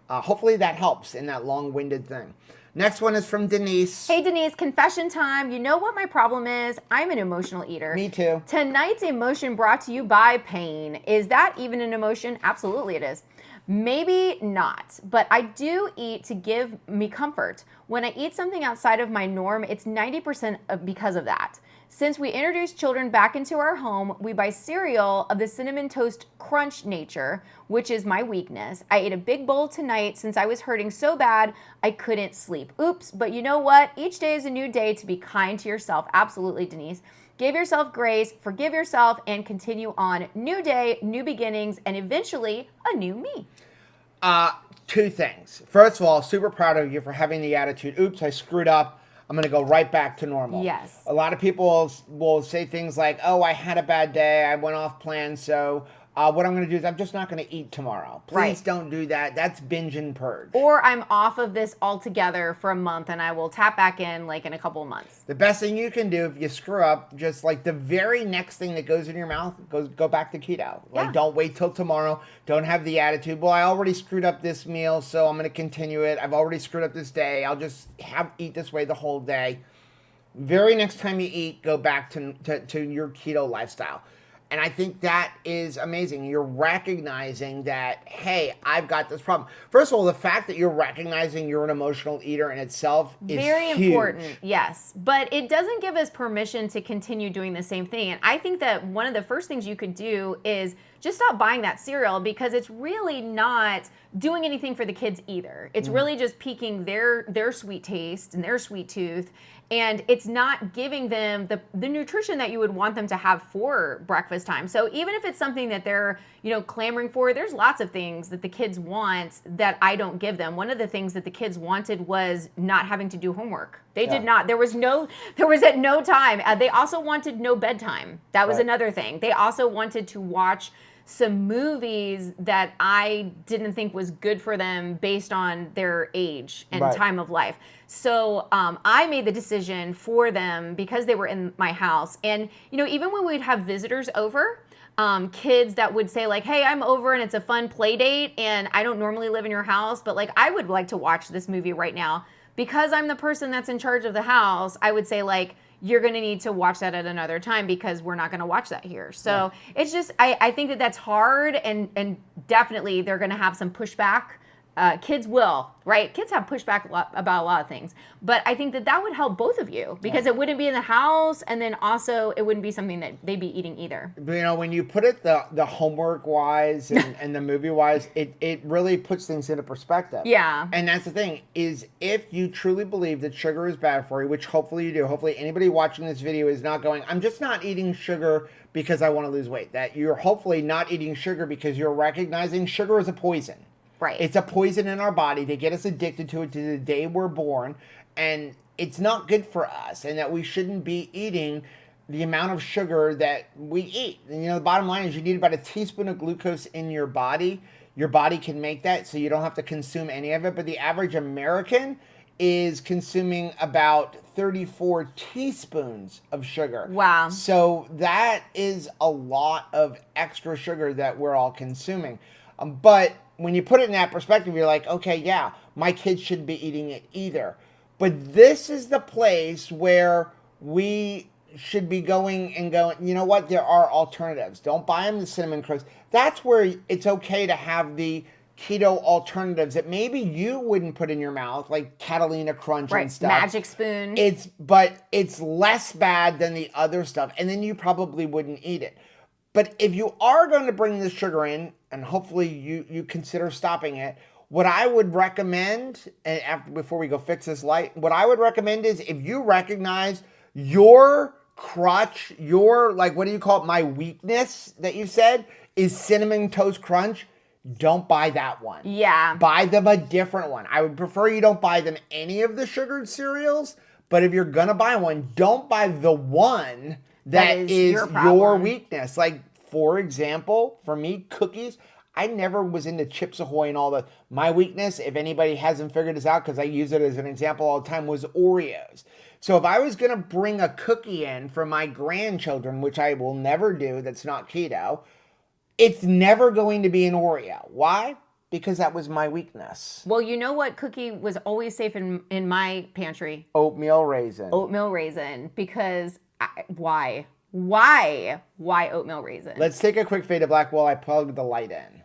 hopefully that helps in that long-winded thing. Next one is from Denise. Hey, Denise, confession time. You know what my problem is? I'm an emotional eater. Me too. Tonight's emotion brought to you by pain. Is that even an emotion? Absolutely it is. Maybe not, but I do eat to give me comfort. When I eat something outside of my norm, it's 90% because of that. Since we introduced children back into our home, we buy cereal of the Cinnamon Toast Crunch nature, which is my weakness. I ate a big bowl tonight since I was hurting so bad I couldn't sleep. Oops, but you know what? Each day is a new day to be kind to yourself. Absolutely, Denise. give yourself grace, forgive yourself, and continue on. New day, new beginnings, and eventually a new me. Two things. First of all, super proud of you for having the attitude, oops, I screwed up. I'm going to go right back to normal. Yes. A lot of people will say things like, oh, I had a bad day. I went off plan. So what I'm going to do is I'm just not going to eat tomorrow. Please don't do that. That's binge and purge. Or I'm off of this altogether for a month and I will tap back in like in a couple of months. The best thing you can do if you screw up, just like the very next thing that goes in your mouth, go back to keto. Like don't wait till tomorrow. Don't have the attitude, well, I already screwed up this meal, so I'm going to continue it. I've already screwed up this day. I'll just eat this way the whole day. Very next time you eat, go back to your keto lifestyle. And I think that is amazing. You're recognizing that, hey, I've got this problem. First of all, the fact that you're recognizing you're an emotional eater in itself is very huge. important, yes. But it doesn't give us permission to continue doing the same thing. And I think that one of the first things you could do is just stop buying that cereal, because it's really not doing anything for the kids either. It's really just piquing their sweet taste and their sweet tooth. And it's not giving them the nutrition that you would want them to have for breakfast time. So even if it's something that they're, clamoring for, there's lots of things that the kids want that I don't give them. One of the things that the kids wanted was not having to do homework. They did not. There was at no time. They also wanted no bedtime. That was another thing. They also wanted to watch some movies that I didn't think was good for them based on their age and time of life. So I made the decision for them because they were in my house. And, even when we'd have visitors over, kids that would say like, hey, I'm over and it's a fun play date and I don't normally live in your house, but like I would like to watch this movie right now. Because I'm the person that's in charge of the house, I would say like, you're going to need to watch that at another time because we're not going to watch that here. So it's just, I think that that's hard, and definitely they're going to have some pushback. Kids will, right? Kids have pushback about a lot of things. But I think that would help both of you because it wouldn't be in the house, and then also it wouldn't be something that they'd be eating either. When you put it the homework-wise and the movie-wise, it really puts things into perspective. Yeah. And that's the thing, is if you truly believe that sugar is bad for you, which hopefully you do, hopefully anybody watching this video is not going, I'm just not eating sugar because I want to lose weight. That you're hopefully not eating sugar because you're recognizing sugar is a poison. Right. It's a poison in our body. They get us addicted to it to the day we're born, and it's not good for us, and that we shouldn't be eating the amount of sugar that we eat. And, the bottom line is you need about a teaspoon of glucose in your body. Your body can make that, so you don't have to consume any of it, but the average American is consuming about 34 teaspoons of sugar. Wow. So that is a lot of extra sugar that we're all consuming. But when you put it in that perspective, you're like, okay, yeah, my kids shouldn't be eating it either. But this is the place where we should be going, you know what? There are alternatives. Don't buy them the Cinnamon Crisp. That's where it's okay to have the keto alternatives that maybe you wouldn't put in your mouth, like Catalina Crunch and stuff. Magic Spoon. But it's less bad than the other stuff, and then you probably wouldn't eat it. But if you are going to bring the sugar in, and hopefully you consider stopping it, what I would recommend, and before we go fix this light, what I would recommend is if you recognize your crutch, your, like, what do you call it, my weakness that you said is Cinnamon Toast Crunch, don't buy that one. Yeah. Buy them a different one. I would prefer you don't buy them any of the sugared cereals, but if you're going to buy one, don't buy the one that is your weakness. Like, for example, for me, cookies, I never was into Chips Ahoy and all that. My weakness, if anybody hasn't figured this out, because I use it as an example all the time, was Oreos. So if I was going to bring a cookie in for my grandchildren, which I will never do, that's not keto, it's never going to be an Oreo. Why? Because that was my weakness. Well, you know what cookie was always safe in my pantry? Oatmeal raisin. Oatmeal raisin. Because why? Why oatmeal raisin? Let's take a quick fade to black while I plug the light in.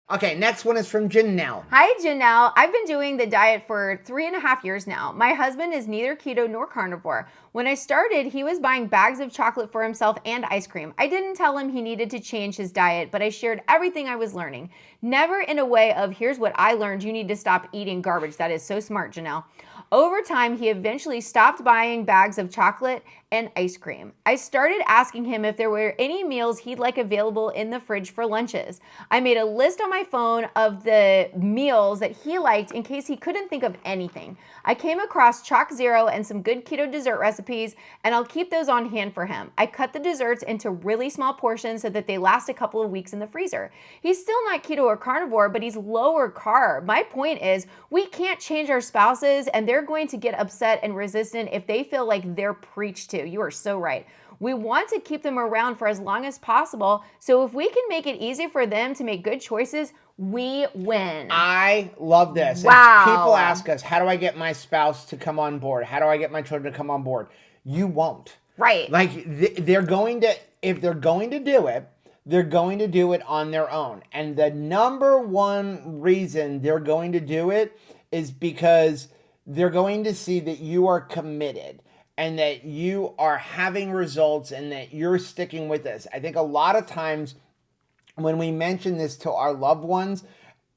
Okay, next one is from Janelle. Hi, Janelle. I've been doing the diet for 3.5 years now. My husband is neither keto nor carnivore. When I started, he was buying bags of chocolate for himself and ice cream. I didn't tell him he needed to change his diet, but I shared everything I was learning. Never in a way of, here's what I learned, you need to stop eating garbage. That is so smart, Janelle. Over time, he eventually stopped buying bags of chocolate and ice cream. I started asking him if there were any meals he'd like available in the fridge for lunches. I made a list on my phone of the meals that he liked in case he couldn't think of anything. I came across Chalk Zero and some good keto dessert recipes, and I'll keep those on hand for him. I cut the desserts into really small portions so that they last a couple of weeks in the freezer. He's still not keto or carnivore, but he's lower carb. My point is, we can't change our spouses, and they're going to get upset and resistant if they feel like they're preached to. You are so right. We want to keep them around for as long as possible. So if we can make it easy for them to make good choices, we win. I love this. Wow. People ask us, how do I get my spouse to come on board? How do I get my children to come on board? You won't. Right. Like they're going to, if they're going to do it, they're going to do it on their own. And the number one reason they're going to do it is because they're going to see that you are committed and that you are having results and that you're sticking with this. I think a lot of times when we mention this to our loved ones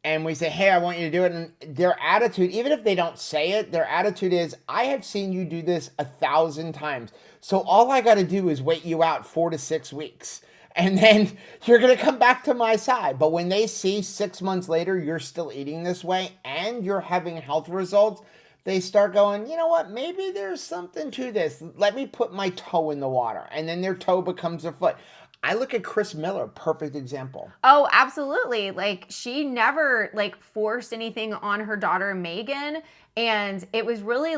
and we say, hey, I want you to do it, and their attitude, even if they don't say it, their attitude is, I have seen you do this 1,000 times. So all I got to do is wait you out 4 to 6 weeks. And then you're going to come back to my side. But when they see 6 months later, you're still eating this way and you're having health results, they start going, you know what, maybe there's something to this. Let me put my toe in the water. And then their toe becomes their foot. I look at Chris Miller, perfect example. Oh, absolutely. Like, she never forced anything on her daughter, Megan. And it was really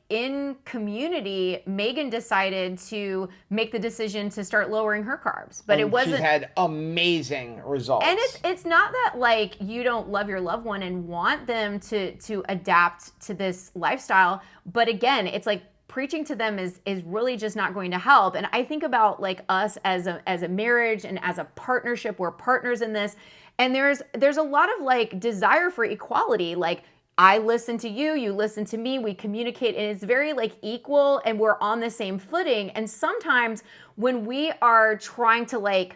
in community, Megan decided to make the decision to start lowering her carbs. But it wasn't. She's had amazing results. And it's not that you don't love your loved one and want them to adapt to this lifestyle. But again, it's preaching to them is really just not going to help. And I think about us as a marriage and as a partnership. We're partners in this. And there's a lot of desire for equality. I listen to you, you listen to me, we communicate, and it's very equal, and we're on the same footing. And sometimes when we are trying to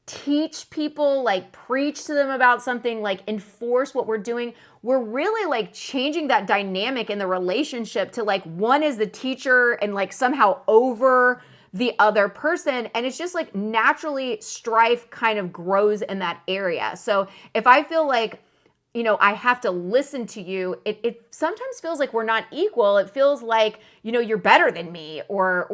teach people, preach to them about something, enforce what we're doing, we're really changing that dynamic in the relationship to one is the teacher and somehow over the other person. And it's just naturally strife kind of grows in that area. So if I feel I have to listen to you, it sometimes feels like we're not equal. It feels like, you're better than me, or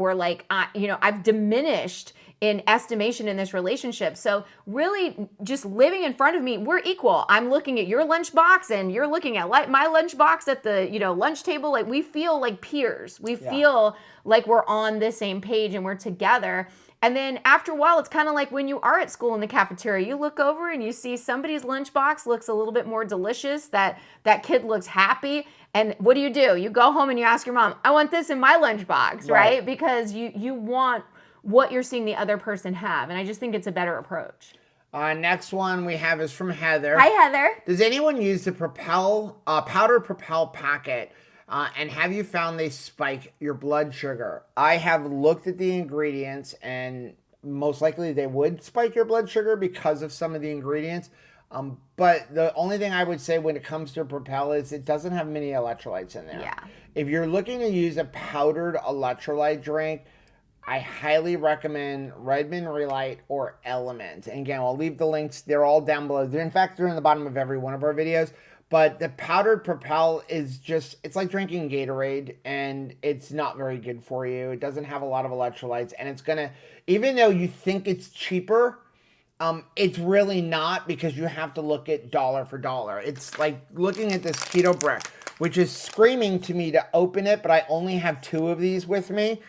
I've diminished in estimation in this relationship. So really just living in front of me, we're equal. I'm looking at your lunchbox and you're looking at my lunchbox at the, lunch table. We feel like peers. We feel like we're on the same page and we're together. And then after a while, it's kind of like when you are at school in the cafeteria, you look over and you see somebody's lunchbox looks a little bit more delicious, that kid looks happy. And what do? You go home and you ask your mom, I want this in my lunchbox, right? Because you want what you're seeing the other person have. And I just think it's a better approach. Next one we have is from Heather. Hi, Heather. Does anyone use the powdered Propel packet? And have you found they spike your blood sugar? I have looked at the ingredients, and most likely they would spike your blood sugar because of some of the ingredients. But the only thing I would say when it comes to Propel is it doesn't have many electrolytes in there. Yeah. If you're looking to use a powdered electrolyte drink, I highly recommend Redmond, Relight, or Element. And again, I'll leave the links. They're all down below. They're in the bottom of every one of our videos. But the powdered Propel is just, it's like drinking Gatorade, and it's not very good for you. It doesn't have a lot of electrolytes, and it's going to, even though you think it's cheaper, it's really not, because you have to look at dollar for dollar. It's like looking at this keto brick, which is screaming to me to open it, but I only have 2 of these with me.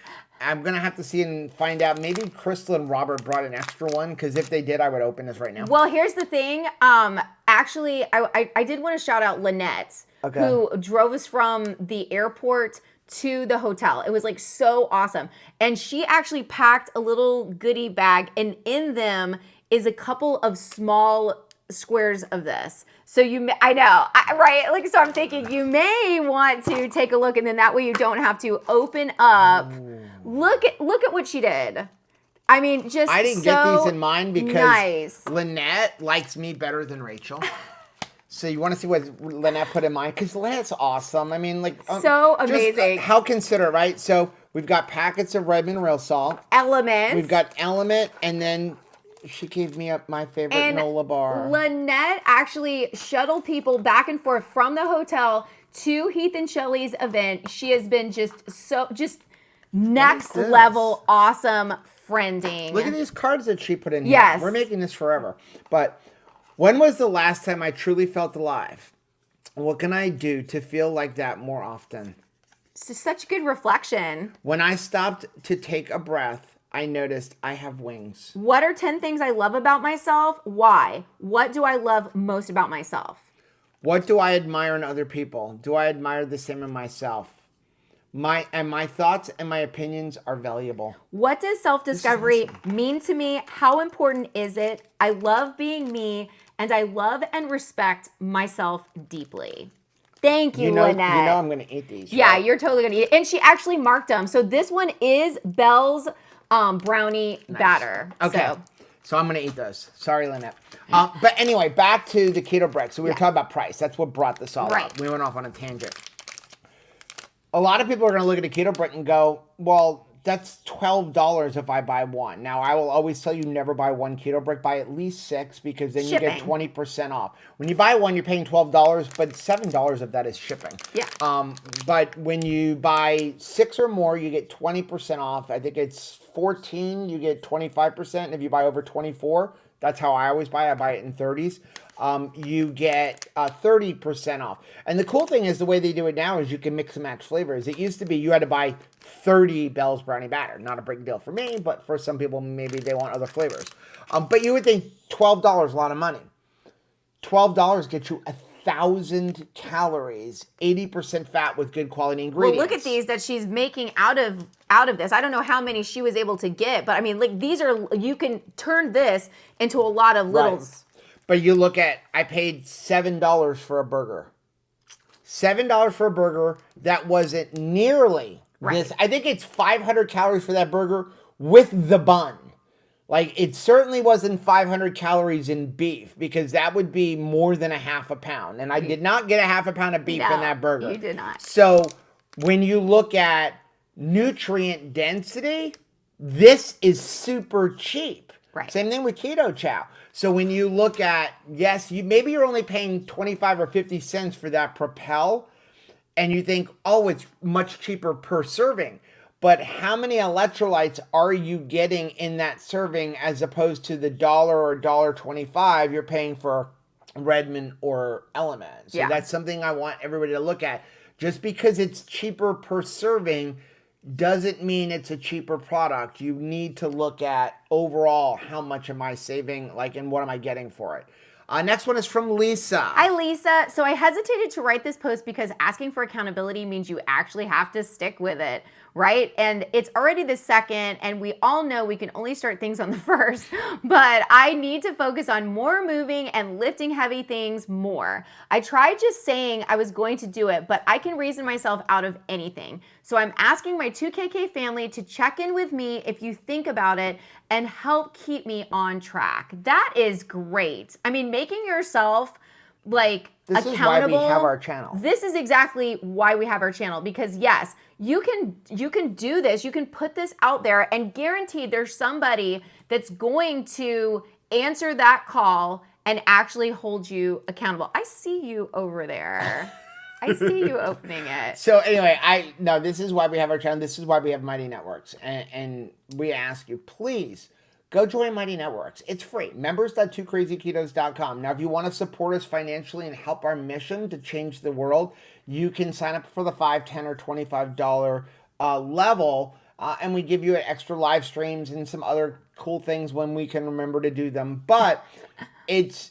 I'm going to have to see and find out. Maybe Crystal and Robert brought an extra one, because if they did, I would open this right now. Well, here's the thing. Actually, I did want to shout out Lynette, who drove us from the airport to the hotel. It was so awesome. And she actually packed a little goodie bag, and in them is a couple of small squares of this. So I know, right? So I'm thinking you may want to take a look, and then that way you don't have to open up. Look at what she did. I mean, I didn't get these in mine because nice. Lynette likes me better than Rachel. So you want to see what Lynette put in mine? Because Lynette's awesome. I mean, like... so amazing. Just, how considerate, right? So we've got packets of Redmond real salt. Elements. We've got Element, and then she gave me up my favorite Nola bar. Lynette actually shuttled people back and forth from the hotel to Heath and Shelley's event. She has been just next level awesome friending. Look at these cards that she put in here. Yes. We're making this forever. But when was the last time I truly felt alive? What can I do to feel like that more often? It's just such good reflection. When I stopped to take a breath, I noticed I have wings. What are 10 things I love about myself? Why? What do I love most about myself? What do I admire in other people? Do I admire the same in myself? My thoughts and my opinions are valuable. What does self-discovery mean to me? How important is it? I love being me, and I love and respect myself deeply. Thank you, Lynette. You know I'm going to eat these. Yeah, right? you're totally going to eat it. And she actually marked them. So this one is Belle's brownie batter. Okay. So I'm going to eat those. Sorry, Lynette. But anyway, back to the keto break. So we were talking about price. That's what brought this all up. We went off on a tangent. A lot of people are going to look at a keto break and go, well, that's $12 if I buy one. Now, I will always tell you never buy one keto break. Buy at least 6 because then you get 20% off. When you buy one, you're paying $12, but $7 of that is shipping. Yeah. But when you buy 6 or more, you get 20% off. I think it's 14, you get 25%. And if you buy over 24, that's how I always buy. I buy it in 30s. You get 30% off. And the cool thing is the way they do it now is you can mix and match flavors. It used to be you had to buy 30 Belle's brownie batter. Not a big deal for me, but for some people, maybe they want other flavors. But you would think $12, a lot of money. $12 gets you 1,000 calories, 80% fat with good quality ingredients. Well, look at these that she's making out of this. I don't know how many she was able to get, but I mean, like these are, you can turn this into a lot of littles. Right. But you look at, I paid $7 for a burger. $7 for a burger that wasn't nearly this. I think it's 500 calories for that burger with the bun. Like, it certainly wasn't 500 calories in beef because that would be more than a half a pound. And I did not get a half a pound of beef in that burger. You did not. So when you look at nutrient density, this is super cheap. Right. Same thing with keto chow. So when you look at, yes, maybe you're only paying 25 or 50 cents for that Propel, and you think, oh, it's much cheaper per serving. But how many electrolytes are you getting in that serving as opposed to the $1 or $1.25 you're paying for Redmond or Element? So that's something I want everybody to look at. Just because it's cheaper per serving doesn't mean it's a cheaper product. You need to look at overall how much am I saving, like, and what am I getting for it. Next one is from Lisa. Hi, Lisa. So I hesitated to write this post because asking for accountability means you actually have to stick with it, right? And it's already the 2nd, and we all know we can only start things on the 1st, but I need to focus on more moving and lifting heavy things more. I tried just saying I was going to do it, but I can reason myself out of anything. So I'm asking my 2KK family to check in with me if you think about it and help keep me on track. That is great. I mean, making yourself like this accountable. This is why we have our channel. This is exactly why we have our channel, because yes, you can do this. You can put this out there and guaranteed there's somebody that's going to answer that call and actually hold you accountable. I see you over there. I see you opening it. So anyway, this is why we have our channel. This is why we have Mighty Networks. And we ask you, please go join Mighty Networks. It's free. Members.2crazyketos.com. Now, if you want to support us financially and help our mission to change the world, you can sign up for the $5, $10, or $25 level. And we give you extra live streams and some other cool things when we can remember to do them. But it's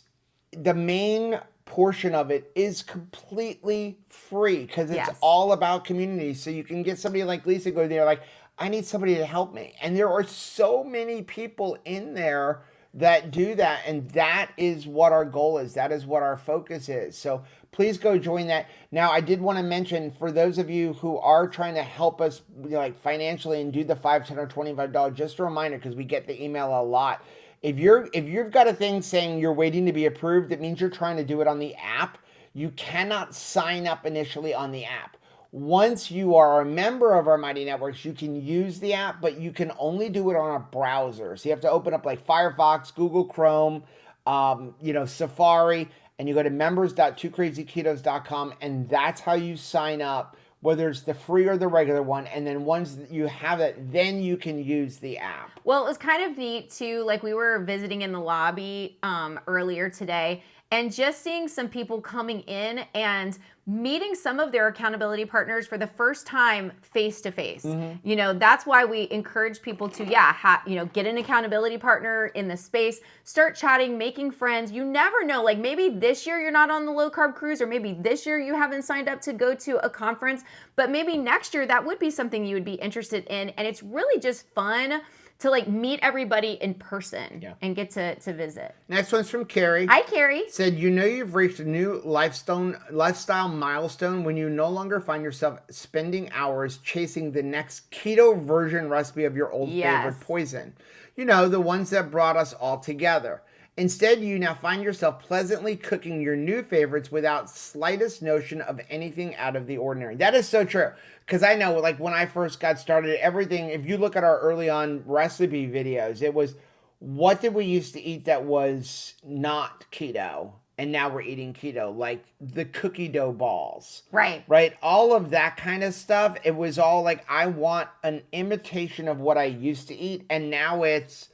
the main portion of it is completely free because it's all about community. So you can get somebody like Lisa go there like, I need somebody to help me. And there are so many people in there that do that. And that is what our goal is. That is what our focus is. So please go join that. Now, I did want to mention for those of you who are trying to help us like financially and do the $5, $10, or $25, just a reminder, because we get the email a lot. If you've got a thing saying you're waiting to be approved, it means you're trying to do it on the app. You cannot sign up initially on the app. Once you are a member of our Mighty Networks, you can use the app, but you can only do it on a browser. So you have to open up like Firefox, Google Chrome, Safari, and you go to members.2crazyketos.com, and that's how you sign up, whether it's the free or the regular one. And then once you have it, then you can use the app. Well, it was kind of neat too. Like we were visiting in the lobby earlier today, and just seeing some people coming in and meeting some of their accountability partners for the first time face to face. That's why we encourage people to, get an accountability partner in the space, start chatting, making friends. You never know, like maybe this year you're not on the low carb cruise, or maybe this year you haven't signed up to go to a conference, but maybe next year that would be something you would be interested in. And it's really just fun to like meet everybody in person and get to visit. Next one's from Carrie. Hi, Carrie. Said, you've reached a new lifestyle milestone when you no longer find yourself spending hours chasing the next keto version recipe of your old favorite poison. The ones that brought us all together. Instead, you now find yourself pleasantly cooking your new favorites without slightest notion of anything out of the ordinary. That is so true. Because I know, like, when I first got started, everything, if you look at our early on recipe videos, it was, what did we used to eat that was not keto? And now we're eating keto, like the cookie dough balls. Right? All of that kind of stuff. It was all like, I want an imitation of what I used to eat. And now it's,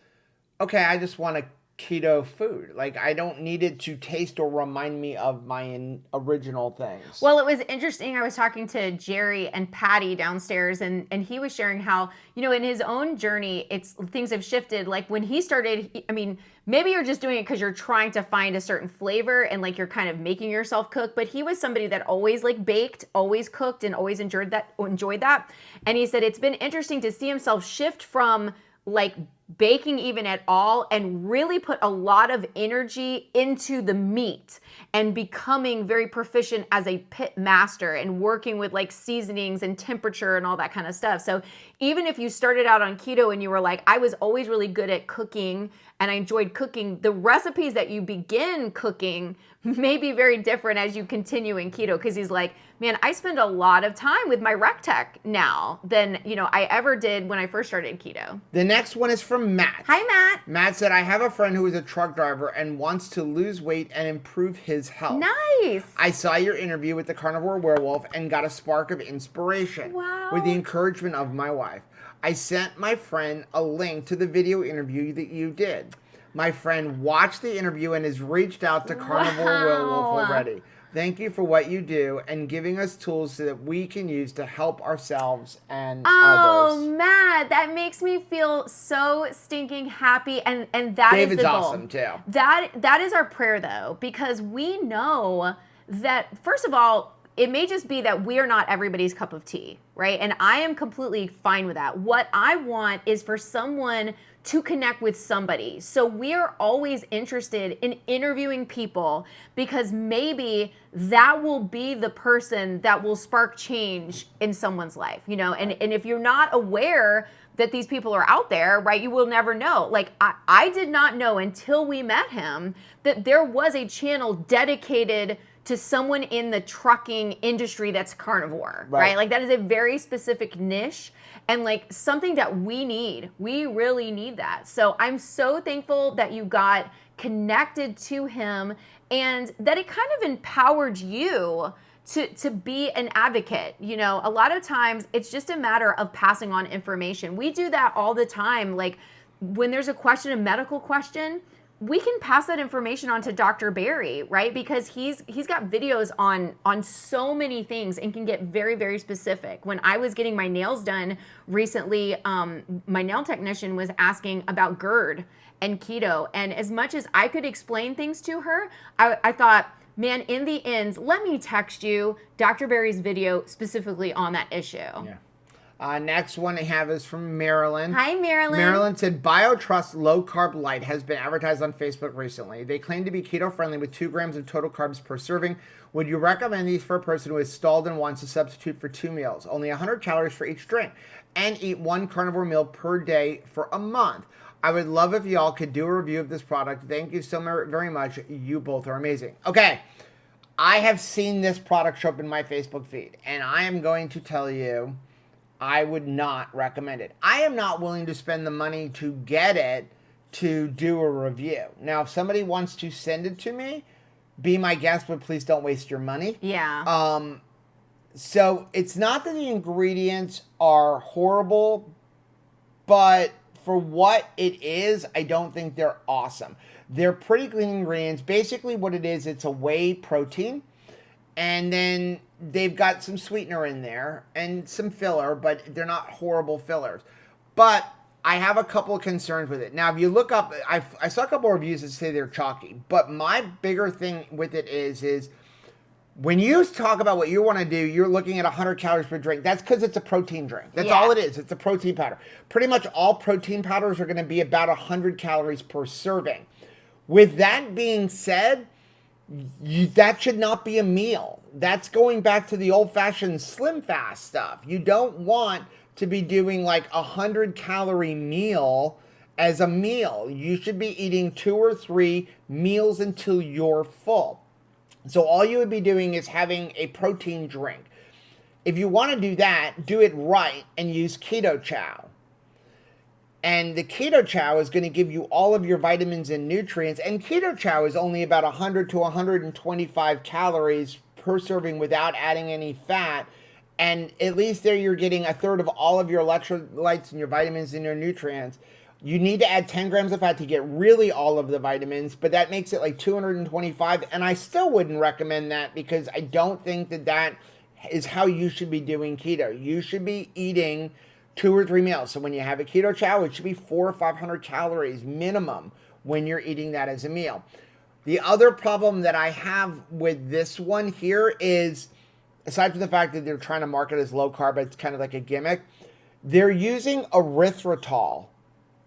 okay, I just want a keto food. Like, I don't need it to taste or remind me of my original things. Well, it was interesting. I was talking to Jerry and Patty downstairs, and he was sharing how, in his own journey, things have shifted. Like when he started, maybe you're just doing it because you're trying to find a certain flavor and like you're kind of making yourself cook, but he was somebody that always like baked, always cooked, and always enjoyed that. And he said it's been interesting to see himself shift from like baking even at all and really put a lot of energy into the meat and becoming very proficient as a pit master and working with like seasonings and temperature and all that kind of stuff. So even if you started out on keto and you were like, I was always really good at cooking and I enjoyed cooking, the recipes that you begin cooking may be very different as you continue in keto. Because he's like, man, I spend a lot of time with my rec tech now than I ever did when I first started keto. The next one is from Matt. Hi, Matt. Matt said, I have a friend who is a truck driver and wants to lose weight and improve his health. Nice. I saw your interview with the Carnivore Werewolf and got a spark of inspiration. Wow. With the encouragement of my wife. I sent my friend a link to the video interview that you did. My friend watched the interview and has reached out to Carnivore Werewolf already. Thank you for what you do and giving us tools so that we can use to help ourselves and others. Oh, Matt, that makes me feel so stinking happy. And that David's is the goal. awesome too. That is our prayer though, because we know that, first of all, it may just be that we are not everybody's cup of tea, right? And I am completely fine with that. What I want is for someone to connect with somebody. So we are always interested in interviewing people because maybe that will be the person that will spark change in someone's life, and if you're not aware that these people are out there, right, you will never know. Like I did not know until we met him that there was a channel dedicated to someone in the trucking industry that's carnivore, right? Like that is a very specific niche and like something that we need. We really need that. So I'm so thankful that you got connected to him and that it kind of empowered you to be an advocate. A lot of times it's just a matter of passing on information. We do that all the time. Like when there's a question, a medical question, we can pass that information on to Dr. Barry, right? Because he's got videos on so many things and can get very, very specific. When I was getting my nails done recently, my nail technician was asking about GERD and keto. And as much as I could explain things to her, I thought, man, in the end, let me text you Dr. Barry's video specifically on that issue. Yeah. Next one I have is from Marilyn. Hi, Marilyn. Marilyn said, BioTrust Low Carb Light has been advertised on Facebook recently. They claim to be keto-friendly with 2 grams of total carbs per serving. Would you recommend these for a person who is stalled and wants to substitute for 2 meals? Only 100 calories for each drink. And eat 1 carnivore meal per day for a month. I would love if y'all could do a review of this product. Thank you so very much. You both are amazing. Okay. I have seen this product show up in my Facebook feed, and I am going to tell you, I would not recommend it. I am not willing to spend the money to get it to do a review. Now, if somebody wants to send it to me, be my guest, but please don't waste your money. Yeah. So it's not that the ingredients are horrible, but for what it is, I don't think they're awesome. They're pretty clean ingredients. Basically what it is, it's a whey protein. And then they've got some sweetener in there and some filler, but they're not horrible fillers. But I have a couple of concerns with it. Now, if you look up, I saw a couple of reviews that say they're chalky. But my bigger thing with it is when you talk about what you want to do, you're looking at 100 calories per drink. That's because it's a protein drink. That's all it is. It's a protein powder. Pretty much all protein powders are going to be about 100 calories per serving. With that being said, that should not be a meal. That's going back to the old-fashioned slim fast stuff. You don't want to be doing like 100-calorie meal as a meal. You should be eating 2 or 3 meals until you're full. So all you would be doing is having a protein drink. If you want to do that, do it right and use Keto Chow. And the Keto Chow is going to give you all of your vitamins and nutrients. And Keto Chow is only about 100 to 125 calories per serving without adding any fat. And at least there you're getting a third of all of your electrolytes and your vitamins and your nutrients. You need to add 10 grams of fat to get really all of the vitamins, but that makes it like 225. And I still wouldn't recommend that because I don't think that is how you should be doing keto. You should be eating 2 or 3 meals. So when you have a Keto Chow, it should be 400 or 500 calories minimum when you're eating that as a meal. The other problem that I have with this one here is, aside from the fact that they're trying to market as low carb, it's kind of like a gimmick. They're using erythritol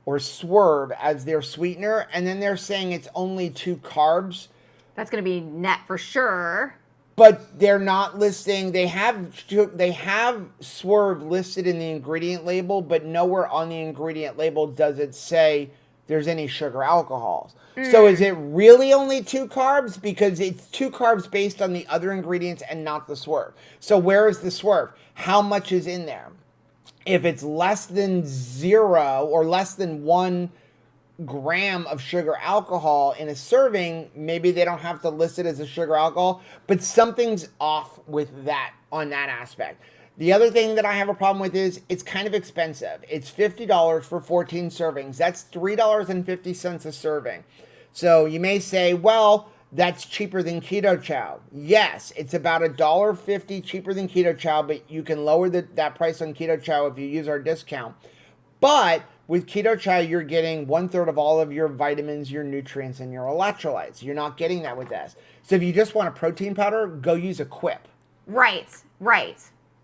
or swerve as their sweetener, and then they're saying it's only 2 carbs. That's going to be net for sure. But they're not listing, they have swerve listed in the ingredient label, but nowhere on the ingredient label does it say there's any sugar alcohols. So is it really only 2 carbs? Because it's 2 carbs based on the other ingredients and not the swerve. So where is the swerve? How much is in there? If it's less than 0 or less than 1 gram of sugar alcohol in a serving, maybe they don't have to list it as a sugar alcohol, but something's off with that on that aspect. The other thing that I have a problem with is it's kind of expensive. It's $50 for 14 servings. That's $3.50 a serving. So you may say, well, that's cheaper than Keto Chow. Yes, it's about $1.50 cheaper than Keto Chow, but you can lower that price on Keto Chow if you use our discount. But with Keto Chow, you're getting 1/3 of all of your vitamins, your nutrients, and your electrolytes. You're not getting that with this. So if you just want a protein powder, go use a Quip. Right.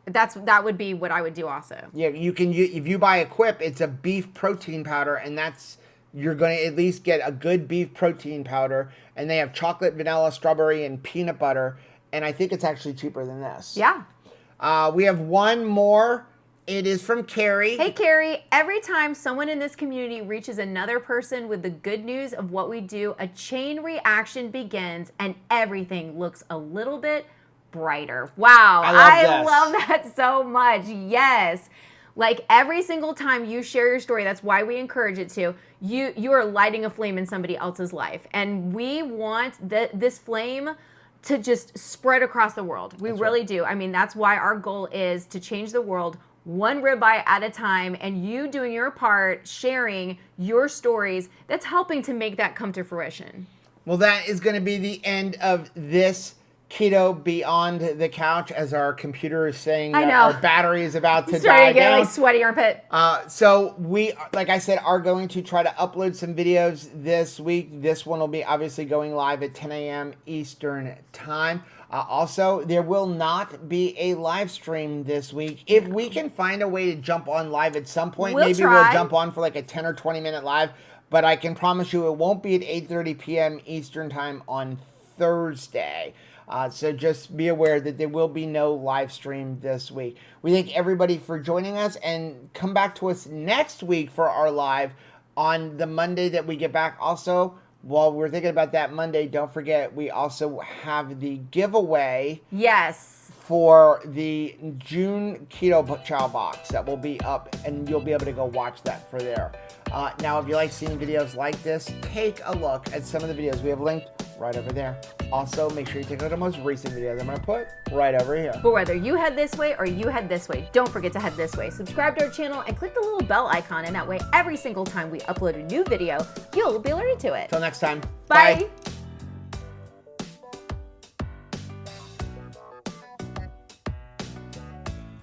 That would be what I would do also. Yeah, if you buy a Quip, it's a beef protein powder, and you're going to at least get a good beef protein powder. And they have chocolate, vanilla, strawberry, and peanut butter. And I think it's actually cheaper than this. Yeah. We have one more. It is from Carrie. Hey, Carrie. Every time someone in this community reaches another person with the good news of what we do, a chain reaction begins and everything looks a little bit brighter. Wow. I love that so much. Yes. Like every single time you share your story, that's why we encourage it to, you are lighting a flame in somebody else's life. And we want this flame to just spread across the world. We really do. I mean, that's why our goal is to change the world one ribeye at a time, and you doing your part, sharing your stories, that's helping to make that come to fruition. Well, that is going to be the end of this Keto Beyond the Couch, as our computer is saying that our battery is about to die down. Like sweaty armpit. So we, like I said, are going to try to upload some videos this week. This one will be obviously going live at 10 a.m. Eastern time. Also, there will not be a live stream this week. If we can find a way to jump on live at some point, we'll jump on for like a 10 or 20 minute live. But I can promise you it won't be at 8:30 p.m. Eastern time on Thursday. So just be aware that there will be no live stream this week. We thank everybody for joining us, and come back to us next week for our live on the Monday that we get back. Also, while we're thinking about that Monday, don't forget we also have the giveaway. Yes. For the June Keto Chow box that will be up, and you'll be able to go watch that for there. Now, if you like seeing videos like this, take a look at some of the videos we have linked right over there. Also, make sure you take a look at the most recent videos I'm going to put right over here. But whether you head this way or you head this way, don't forget to head this way. Subscribe to our channel and click the little bell icon, and that way every single time we upload a new video, you'll be alerted to it. Till next time. Bye. Bye.